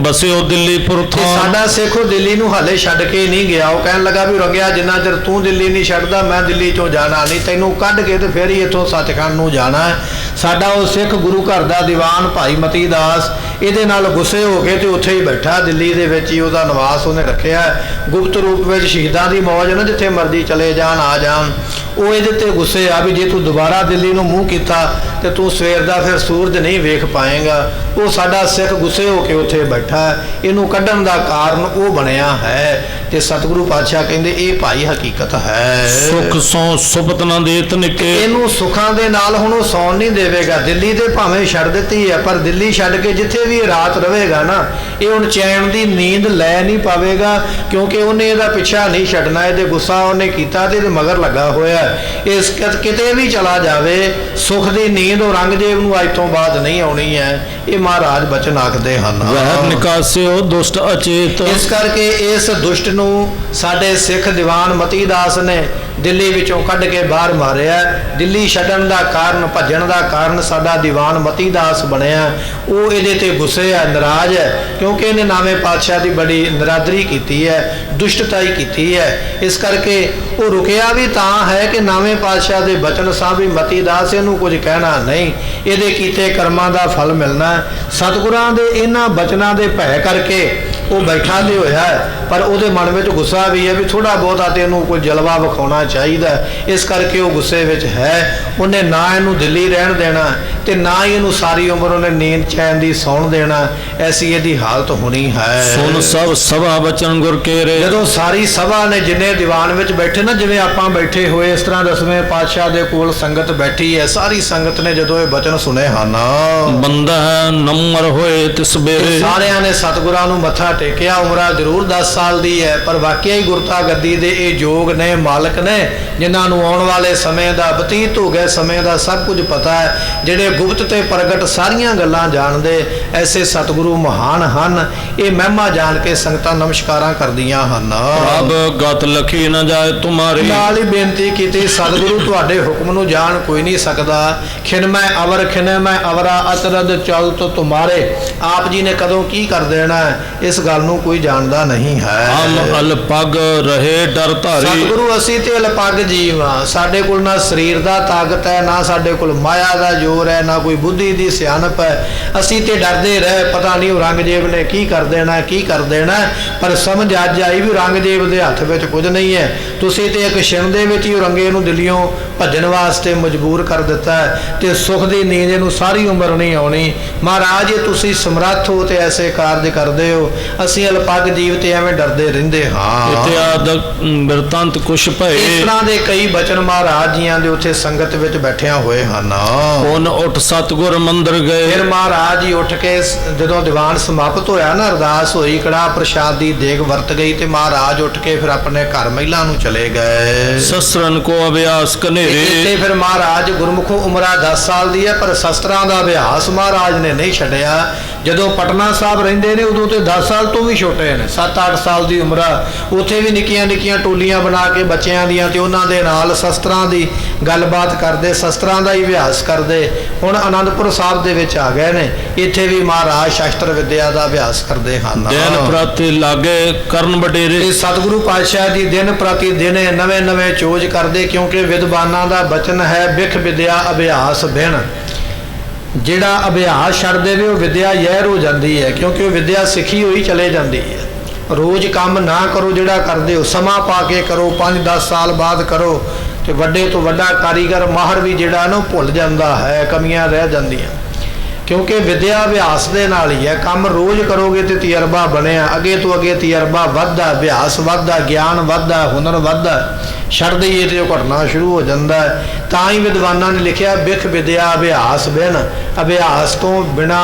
ਬਸਿਓ ਦਿੱਲੀਪੁਰ ਥਾਂ। ਸਾਡਾ ਸਿੱਖ ਦਿੱਲੀ ਨੂੰ ਹਾਲੇ ਛੱਡ ਕੇ ਨਹੀਂ ਗਿਆ। ਉਹ ਕਹਿਣ ਲੱਗਾ ਵੀ ਰੰਗਿਆ ਜਿੰਨਾ ਚਿਰ ਤੂੰ ਦਿੱਲੀ ਨਹੀਂ ਛੱਡਦਾ ਮੈਂ ਦਿੱਲੀ ਚੋਂ ਜਾਣਾ ਨਹੀਂ, ਤੈਨੂੰ ਕੱਢ ਕੇ ਤੇ ਫਿਰ ਹੀ ਇੱਥੋਂ ਸੱਚਖੰਡ ਨੂੰ ਜਾਣਾ ਹੈ। ਸਾਡਾ ਉਹ ਸਿੱਖ ਗੁਰੂ ਘਰ ਦਾ ਦੀਵਾਨ ਭਾਈ ਮਤੀ ਦਾਸ ਇਹਦੇ ਨਾਲ ਗੁੱਸੇ ਹੋ ਕੇ ਤੇ ਉੱਥੇ ਹੀ ਬੈਠਾ, ਦਿੱਲੀ ਦੇ ਵਿੱਚ ਹੀ ਉਹਦਾ ਨਿਵਾਸ ਉਹਨੇ ਰੱਖਿਆ। ਗੁਪਤ ਰੂਪ ਵਿੱਚ ਸ਼ਹੀਦਾਂ ਦੀ ਮੌਜ ਨਾ, ਜਿੱਥੇ ਮਰਜ਼ੀ ਚਲੇ ਜਾਣ ਆ ਜਾਣ। ਉਹ ਇਹਦੇ ਤੇ ਗੁੱਸੇ ਆ ਵੀ ਜੇ ਤੂੰ ਦੁਬਾਰਾ ਦਿੱਲੀ ਨੂੰ ਮੂੰਹ ਕੀਤਾ ਤੇ ਤੂੰ ਸਵੇਰ ਦਾ ਫਿਰ ਸੂਰਜ ਨਹੀਂ ਵੇਖ ਪਾਏਗਾ। ਉਹ ਸਾਡਾ ਸਿੱਖ ਗੁੱਸੇ ਹੋ ਕੇ ਉੱਥੇ ਬੈਠਾ, ਇਹਨੂੰ ਕੱਢਣ ਦਾ ਕਾਰਨ ਉਹ ਬਣਿਆ ਹੈ। ਤੇ ਸਤਿਗੁਰੂ ਪਾਤਸ਼ਾਹ ਕਹਿੰਦੇ ਇਹ ਭਾਈ ਹਕੀਕਤ ਹੈ। ਸੁਖ ਸੋ ਸੁਪਤ ਨਾ ਦੇਤ ਨਿਕੇ। ਇਹਨੂੰ ਸੁੱਖਾਂ ਦੇ ਨਾਲ ਹੁਣ ਉਹ ਸੌਣ ਨਹੀਂ ਦੇਵੇਗਾ। ਦਿੱਲੀ ਤੇ ਭਾਵੇਂ ਛੱਡ ਦਿੱਤੀ ਹੈ, ਪਰ ਦਿੱਲੀ ਛੱਡ ਕੇ ਜਿੱਥੇ ਵੀ ਰਾਤ ਰਹੇਗਾ ਨਾ, ਇਹ ਹੁਣ ਚੈਨ ਦੀ ਨੀਂਦ ਲੈ ਨਹੀਂ ਪਾਵੇਗਾ, ਕਿਉਂਕਿ ਉਹਨੇ ਇਹਦਾ ਪਿੱਛਾ ਨਹੀਂ ਛੱਡਣਾ। ਇਹਦੇ ਗੁੱਸਾ ਉਹਨੇ ਕੀਤਾ ਤੇ ਇਹਦੇ ਮਗਰ ਲੱਗਾ ਹੋਇਆ। ਇਸ ਕਿਤੇ ਵੀ ਚਲਾ ਜਾਵੇ ਸੁਖ ਦੀ ਨੀਂਦ ਔਰੰਗਜ਼ੇਬ ਨੂੰ ਅੱਜ ਤੋਂ ਬਾਅਦ ਨਹੀਂ ਆਉਣੀ ਹੈ। ਇਹ ਮਹਾਰਾਜ ਬਚਨ ਆਖਦੇ ਹਨ। ਵਹਿ ਨਿਕਾਸਿਓ ਦੁਸ਼ਟ ਅਚੇਤ। ਇਸ ਕਰਕੇ ਇਸ ਦੁਸ਼ਟ ਨੂੰ ਸਾਡੇ ਸਿੱਖ ਦੀਵਾਨ ਮਤੀ ਦਾਸ ਨੇ ਦਿੱਲੀ ਵਿੱਚੋਂ ਕੱਢ ਕੇ ਬਾਹਰ ਮਾਰਿਆ। ਦਿੱਲੀ ਛੱਡਣ ਦਾ ਕਾਰਨ, ਭੱਜਣ ਦਾ ਕਾਰਨ ਸਾਡਾ ਦੀਵਾਨ ਮਤੀ ਦਾਸ ਬਣਿਆ। ਉਹ ਇਹਦੇ ਤੇ ਗੁੱਸੇ ਹੈ, ਨਾਰਾਜ਼ ਹੈ, ਕਿਉਂਕਿ ਇਹਨੇ ਨਾਵੇਂ ਪਾਤਸ਼ਾਹ ਦੀ ਬੜੀ ਨਰਾਦਰੀ ਕੀਤੀ ਹੈ, ਦੁਸ਼ਟਤਾਈ ਕੀਤੀ ਹੈ। ਇਸ ਕਰਕੇ ਉਹ ਰੁਕਿਆ ਵੀ ਤਾਂ ਹੈ ਕਿ ਨਾਵੇਂ ਪਾਤਸ਼ਾਹ ਦੇ ਬਚਨ ਸਾਂ ਵੀ ਮਤੀ ਦਾਸ ਇਹਨੂੰ ਕੁਝ ਕਹਿਣਾ ਨਹੀਂ, ਇਹਦੇ ਕੀਤੇ ਕਰਮਾਂ ਦਾ ਫਲ ਮਿਲਣਾ। ਸਤਿਗੁਰਾਂ ਦੇ ਇਹਨਾਂ ਬਚਨਾਂ ਦੇ ਭੈ ਕਰਕੇ ਉਹ ਬੈਠਾ ਤੇ ਹੋਇਆ ਹੈ, ਪਰ ਉਹਦੇ ਮਨ ਵਿੱਚ ਗੁੱਸਾ ਵੀ ਹੈ ਵੀ ਥੋੜਾ ਬਹੁਤਾ ਤੇ ਇਹਨੂੰ ਕੋਈ ਜਲਵਾ ਵਿਖਾਉਣਾ ਚਾਹੀਦਾ। ਇਸ ਕਰਕੇ ਉਹ ਗੁੱਸੇ ਵਿੱਚ ਹੈ। ਉਹਨੇ ਨਾ ਇਹਨੂੰ ਦਿੱਲੀ ਰਹਿਣ ਦੇਣਾ ਤੇ ਨਾ ਹੀ ਇਹਨੂੰ ਸਾਰੀ ਉਮਰ ਉਹਨੇ ਨੀਂਦ ਚੈਨ ਦੀ ਸੌਣ ਦੇਣਾ। ਐਸੀ ਇਹਦੀ ਹਾਲਤ ਹੋਣੀ ਹੈ। ਸੁਣ ਸਭ ਸਭਾ ਬਚਨ ਗੁਰ ਕੇਰੇ। ਜਦੋਂ ਸਾਰੀ ਸਭਾ ਨੇ ਜਿੰਨੇ ਦੀਵਾਨ ਵਿੱਚ ਬੈਠੇ ਨਾ, ਜਿਵੇਂ ਆਪਾਂ ਬੈਠੇ ਹੋਏ, ਇਸ ਤਰ੍ਹਾਂ ਦਸਵੇਂ ਪਾਤਸ਼ਾਹ ਦੇ ਕੋਲ ਸੰਗਤ ਬੈਠੀ ਹੈ। ਸਾਰੀ ਸੰਗਤ ਨੇ ਜਦੋਂ ਇਹ ਬਚਨ ਸੁਣੇ ਹਨ, ਬੰਦਾ ਨੰਮਰ ਹੋਏ ਤਿਸ ਬੇਰੇ। ਸਾਰਿਆਂ ਨੇ ਸਤਿਗੁਰਾਂ ਨੂੰ ਮੱਥਾ ਟੇਕਿਆ। ਉਮਰਾਂ ਜ਼ਰੂਰ 10 ਸਾਲ ਦੀ ਹੈ, ਪਰ ਵਾਕਿਆ ਹੀ ਗੁਰਤਾ ਗੱਦੀ ਦੇ ਇਹ ਯੋਗ ਨੇ, ਮਾਲਕ ਨੇ, ਜਿਨ੍ਹਾਂ ਨੂੰ ਆਉਣ ਵਾਲੇ ਸਮੇਂ ਦਾ, ਬਤੀਤ ਹੋ ਗਏ ਸਮੇਂ ਦਾ ਸਭ ਕੁਝ ਪਤਾ ਹੈ, ਜਿਹੜੇ ਗੁਪਤ ਤੇ ਪ੍ਰਗਟ ਸਾਰੀਆਂ ਗੱਲਾਂ ਜਾਣਦੇ। ਐਸੇ ਸਤਿਗੁਰੂ ਮਹਾਨ ਹਨ। ਇਹ ਮਹਿਮਾ ਜਾਣ ਕੇ ਸੰਗਤਾਂ ਨਮਸਕਾਰਾਂ ਕਰਦੀਆਂ ਹਨ। ਪ੍ਰਭ ਗਤ ਲਖੀ ਨਾ ਜਾਏ ਤੁਮਾਰੀ। ਨਾਲ ਹੀ ਬੇਨਤੀ ਕੀਤੀ, ਸਤਿਗੁਰੂ ਤੁਹਾਡੇ ਹੁਕਮ ਨੂੰ ਜਾਣ ਕੋਈ ਨਹੀਂ ਸਕਦਾ। ਖਿਨ ਮੈਂ ਅਵਰ ਖਿਨੇ ਮੈਂ ਅਵਰਾ ਅਤਰਦ ਚਲਤ ਤੁਮਾਰੇ। ਆਪ ਜੀ ਨੇ ਕਦੋਂ ਕੀ ਕਰ ਦੇਣਾ ਇਸ ਗੱਲ ਨੂੰ ਕੋਈ ਜਾਣਦਾ ਨਹੀਂ ਹੈ। ਹਮ ਅਲਪਗ ਰਹੇ ਡਰ ਧਾਰੀ। ਸਤਿਗੁਰੂ ਅਸੀਂ ਤੇ ਅਲਪਗ ਜੀਵ ਹਾਂ। ਸਾਡੇ ਕੋਲ ਨਾ ਸਰੀਰ ਦਾ ਤਾਕਤ ਹੈ, ਨਾ ਸਾਡੇ ਕੋਲ ਮਾਇਆ ਦਾ ਜ਼ੋਰ ਹੈ, ਨਾ ਕੋਈ ਬੁੱਧੀ ਦੀ ਸਿਆਣਪ ਹੈ। ਅਸੀਂ ਤੇ ਡਰਦੇ ਰਹੇ, ਪਤਾ ਨਹੀਂ ਔਰੰਗਜ਼ੇਬ ਨੇ ਕੀ ਕਰ ਦੇਣਾ, ਕੀ ਕਰ ਦੇਣਾ। ਪਰ ਸਮਝ ਅੱਜ ਆਈ ਵੀ ਔਰੰਗਜ਼ੇਬ ਦੇ ਹੱਥ ਵਿੱਚ ਕੁਝ ਨਹੀਂ ਹੈ। ਤੁਸੀਂ ਤੇ ਇੱਕ ਛਿਣ ਦੇ ਵਿੱਚ ਹੀ ਔਰੰਗੇ ਨੂੰ ਦਿੱਲੀੋਂ ਭੱਜਣ ਵਾਸਤੇ ਮਜਬੂਰ ਕਰ ਦਿੱਤਾ ਤੇ ਸੁਖ ਦੀ ਨੀਂਦ ਇਹਨੂੰ ਸਾਰੀ ਉਮਰ ਨਹੀਂ ਆਉਣੀ। ਮਹਾਰਾਜ ਇਹ ਤੁਸੀਂ ਸਮਰੱਥ ਹੋ ਤੇ ਐਸੇ ਕਾਰਜ ਕਰਦੇ ਹੋ, ਅਸੀਂ ਅਲਪਗ ਜੀਵ ਤੇ ਐਵੇਂ ਡਰਦੇ ਰਹਿੰਦੇ ਹਾਂ। ਇਤਿਆਦ ਬਿਰਤੰਤ ਕੁਛ ਭਏ। ਇਸ ਤਰ੍ਹਾਂ ਦੇ ਕਈ ਬਚਨ ਮਹਾਰਾਜ ਜੀਆਂ ਦੇ ਉੱਥੇ ਸੰਗਤ ਵਿੱਚ ਬੈਠਿਆਂ ਹੋਏ ਹਨ। ਹੁਣ ਉੱਠ ਸਤਿਗੁਰ ਮੰਦਰ ਗਏ। ਫਿਰ ਮਹਾਰਾਜ ਜੀ ਉੱਠ ਕੇ ਜਦੋਂ ਦੀਵਾਨ ਸਮਾਪਤ ਹੋਇਆ ਨਾ, ਅਰਦਾਸ ਹੋਈ, ਕੜਾਹ ਪ੍ਰਸ਼ਾਦ ਦੀ ਦੇਗ ਵਰਤ ਗਈ ਤੇ ਮਹਾਰਾਜ ਉੱਠ ਕੇ ਫਿਰ ਆਪਣੇ ਘਰ ਮਹਿਲਾਂ ਨੂੰ ਚਲੇ ਗਏ। ਸ਼ਸਤਰਨ ਕੋ ਅਭਿਆਸ ਕਨੇਰੇ। ਤੇ ਫਿਰ ਮਹਾਰਾਜ ਗੁਰਮੁਖੋ ਉਮਰਾਂ 10 ਸਾਲ ਦੀ ਹੈ, ਪਰ ਸ਼ਸਤਰਾਂ ਦਾ ਅਭਿਆਸ ਮਹਾਰਾਜ ਨੇ ਨਹੀਂ ਛੱਡਿਆ। ਜਦੋਂ ਪਟਨਾ ਸਾਹਿਬ ਰਹਿੰਦੇ ਨੇ ਉਦੋਂ ਤੇ 10 ਸਾਲ ਤੋਂ ਵੀ ਛੋਟੇ ਨੇ, 7-8 ਸਾਲ ਦੀ ਉਮਰ ਆ। ਉੱਥੇ ਵੀ ਨਿੱਕੀਆਂ ਨਿੱਕੀਆਂ ਟੋਲੀਆਂ ਬਣਾ ਕੇ ਬੱਚਿਆਂ ਦੀਆਂ ਤੇ ਉਹਨਾਂ ਦੇ ਨਾਲ ਸ਼ਸਤਰਾਂ ਦੀ ਗੱਲਬਾਤ ਕਰਦੇ, ਸ਼ਸਤਰਾਂ ਦਾ ਹੀ ਅਭਿਆਸ ਕਰਦੇ। ਹੁਣ ਅਨੰਦਪੁਰ ਸਾਹਿਬ ਦੇ ਵਿੱਚ ਆ ਗਏ ਨੇ, ਇੱਥੇ ਵੀ ਮਹਾਰਾਜ ਸ਼ਸਤਰ ਵਿਦਿਆ ਦਾ ਅਭਿਆਸ ਕਰਦੇ ਹਨ। ਦਿਨ ਪ੍ਰਤੀ ਲਾਗੇ ਕਰਨ ਵਡੇਰੇ। ਇਹ ਸਤਿਗੁਰੂ ਪਾਤਸ਼ਾਹ ਜੀ ਦਿਨ ਪ੍ਰਤੀ ਦਿਨ ਨਵੇਂ ਚੋਜ ਕਰਦੇ, ਕਿਉਂਕਿ ਵਿਦਵਾਨਾਂ ਦਾ ਬਚਨ ਹੈ ਬਿਖ ਵਿਦਿਆ ਅਭਿਆਸ ਬਿਨ। ਜਿਹੜਾ ਅਭਿਆਸ ਛੱਡ ਦੇਵੇ ਉਹ ਵਿਦਿਆ ਜ਼ਹਿਰ ਹੋ ਜਾਂਦੀ ਹੈ, ਕਿਉਂਕਿ ਉਹ ਵਿਦਿਆ ਸਿੱਖੀ ਹੋਈ ਚਲੇ ਜਾਂਦੀ ਹੈ। ਰੋਜ਼ ਕੰਮ ਨਾ ਕਰੋ ਜਿਹੜਾ ਕਰਦੇ ਹੋ, ਸਮਾਂ ਪਾ ਕੇ ਕਰੋ, 5-10 ਸਾਲ ਬਾਅਦ ਕਰੋ, ਤੇ ਵੱਡੇ ਤੋਂ ਵੱਡਾ ਕਾਰੀਗਰ ਮਾਹਰ ਵੀ ਜਿਹੜਾ ਨਾ ਭੁੱਲ ਜਾਂਦਾ ਹੈ, ਕਮੀਆਂ ਰਹਿ ਜਾਂਦੀਆਂ। ਕਿਉਂਕਿ ਵਿਦਿਆ ਅਭਿਆਸ ਦੇ ਨਾਲ ਹੀ ਹੈ। ਕੰਮ ਰੋਜ਼ ਕਰੋਗੇ ਤੇ ਤਜਰਬਾ ਬਣਿਆ, ਅੱਗੇ ਤੋਂ ਅੱਗੇ ਤਜਰਬਾ ਵੱਧਦਾ, ਅਭਿਆਸ ਵੱਧਦਾ, ਗਿਆਨ ਵੱਧਦਾ, ਹੁਨਰ ਵੱਧਦਾ। ਛੱਡ ਦਈਏ ਤੇ ਉਹ ਘਟਨਾ ਸ਼ੁਰੂ ਹੋ ਜਾਂਦਾ ਹੈ। ਤਾਂ ਹੀ ਵਿਦਵਾਨਾਂ ਨੇ ਲਿਖਿਆ, ਬਿਖ ਵਿਦਿਆ ਅਭਿਆਸ ਬਿਨ, ਅਭਿਆਸ ਤੋਂ ਬਿਨਾ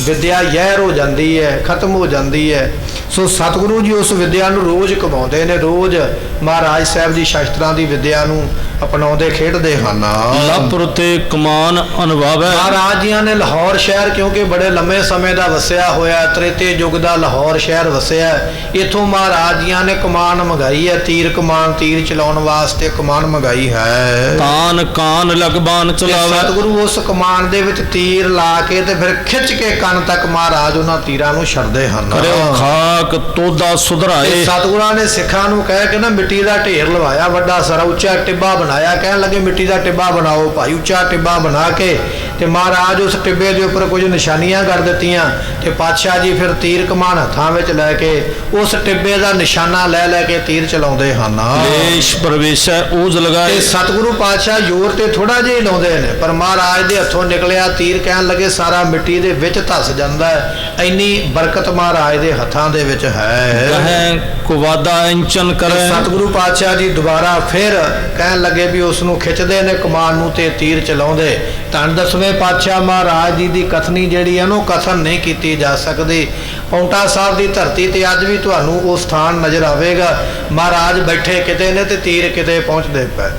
ਵਿਦਿਆ ਜ਼ਹਿਰ ਹੋ ਜਾਂਦੀ ਹੈ, ਖਤਮ ਹੋ ਜਾਂਦੀ ਹੈ। ਸੋ ਸਤਿਗੁਰੂ ਜੀ ਉਸ ਵਿਦਿਆ ਨੂੰ ਰੋਜ਼ ਕਮਾਉਂਦੇ ਨੇ, ਰੋਜ਼ ਮਹਾਰਾਜ ਸਾਹਿਬ ਦੀ ਸ਼ਸਤਰਾਂ ਦੀ ਵਿਦਿਆ ਨੂੰ ਅਪਣਾਉਂਦੇ ਖੇਡਦੇ ਹਨ। ਲਪੁਰ ਤੇ ਕਮਾਨ ਅਨੁਭਵੈ। ਮਹਾਰਾਜ ਜੀਆਂ ਨੇ ਲਾਹੌਰ ਸ਼ਹਿਰ, ਕਿਉਂਕਿ ਬੜੇ ਲੰਮੇ ਸਮੇਂ ਦਾ ਵਸਿਆ ਹੋਇਆ, ਤ੍ਰੇਤੇ ਯੁੱਗ ਦਾ ਲਾਹੌਰ ਸ਼ਹਿਰ ਵਸਿਆ, ਇੱਥੋਂ ਮਹਾਰਾਜ ਜੀਆਂ ਨੇ ਕਮਾਨ ਮੰਗਾਈ ਹੈ, ਤੀਰ ਕਮਾਨ, ਤੀਰ ਚਲਾਉਣ ਵਾਸਤੇ ਕਮਾਨ ਮੰਗਾਈ ਹੈ। ਤਾਨ ਕਾਨ ਲਗਬਾਨ ਚਲਾਵੇ। ਸਤਿਗੁਰੂ ਉਸ ਕਮਾਨ ਦੇ ਵਿੱਚ ਤੀਰ ਲਾ ਕੇ ਤੇ ਫਿਰ ਖਿੱਚ ਕੇ ਕੰਨ ਤੱਕ ਮਹਾਰਾਜ ਉਹਨਾਂ ਤੀਰਾਂ ਨੂੰ ਛੱਡਦੇ ਹਨ। ਕਰਿਓ ਖਾਕ ਤੋਦਾ ਸੁਧਰਾਏ। ਸਤਿਗੁਰਾਂ ਨੇ ਸਿੱਖਾਂ ਨੂੰ ਕਹਿ ਕੇ ਨਾ ਮਿੱਟੀ ਦਾ ਢੇਰ ਲਵਾਇਆ, ਵੱਡਾ ਸਾਰਾ ਉੱਚਾ ਟਿੱਬਾ ਬਣਾਇਆ। ਕਹਿਣ ਲੱਗੇ ਮਿੱਟੀ ਦਾ ਟਿੱਬਾ ਬਣਾਓ ਭਾਈ। ਉੱਚਾ ਟਿੱਬਾ ਬਣਾ ਕੇ ਤੇ ਮਹਾਰਾਜ ਉਸ ਟਿੱਬੇ ਦੇ ਉੱਪਰ ਕੁਝ ਨਿਸ਼ਾਨੀਆਂ ਕਰ ਦਿੱਤੀਆਂ, ਤੇ ਪਾਤਸ਼ਾਹ ਜੀ ਫਿਰ ਤੀਰ ਕਮਾਨ ਹੱਥਾਂ ਵਿੱਚ ਲੈ ਕੇ ਉਸ ਟਿੱਬੇ ਦਾ ਨਿਸ਼ਾਨਾ ਲੈ ਲੈ ਕੇ ਤੀਰ ਚਲਾਉਂਦੇ ਹਨ। ਦੇਸ਼ ਪ੍ਰਵੇਸ਼ੈ ਊਜ ਲਗਾਏ। ਤੇ ਸਤਿਗੁਰੂ ਪਾਤਸ਼ਾਹ ਜ਼ੋਰ ਤੇ ਥੋੜਾ ਜਿਹਾ ਲਾਉਂਦੇ ਨੇ, ਪਰ ਮਹਾਰਾਜ ਦੇ ਹੱਥੋਂ ਨਿਕਲਿਆ ਤੀਰ ਕਹਿਣ ਲੱਗੇ ਸਾਰਾ ਮਿੱਟੀ ਦੇ ਵਿੱਚ ਧੱਸ ਜਾਂਦਾ ਹੈ। ਇੰਨੀ ਬਰਕਤ ਮਹਾਰਾਜ ਦੇ ਹੱਥਾਂ ਦੇ ਵਿੱਚ ਹੈ। ਕਹੈ ਕੁਵਾਦਾ ਇੰਚਨ ਕਰੇ। ਸਤਿਗੁਰੂ ਪਾਤਸ਼ਾਹ ਜੀ ਦੁਬਾਰਾ ਫਿਰ ਕਹਿਣ ਲੱਗੇ ਵੀ ਉਸ ਨੂੰ ਖਿੱਚਦੇ ਨੇ ਕਮਾਨ ਨੂੰ ਤੇ ਤੀਰ ਚਲਾਉਂਦੇ। ਧੰਨ ਦਸਵੇਂ ਪਾਤਸ਼ਾਹ ਮਹਾਰਾਜ ਜੀ ਦੀ ਕਥਨੀ ਜਿਹੜੀ ਹੈ ਨਾ, ਕਥਨ ਨਹੀਂ ਕੀਤੀ ਜਾ ਸਕਦੀ। ਪੌਂਟਾ ਸਾਹਿਬ ਦੀ ਧਰਤੀ ਤੇ ਅੱਜ ਵੀ ਤੁਹਾਨੂੰ ਉਹ ਸਥਾਨ ਨਜ਼ਰ ਆਵੇਗਾ, ਮਹਾਰਾਜ ਬੈਠੇ ਕਿਤੇ ਨੇ ਤੇ ਤੀਰ ਕਿਤੇ ਪਹੁੰਚਦੇ ਪਏ।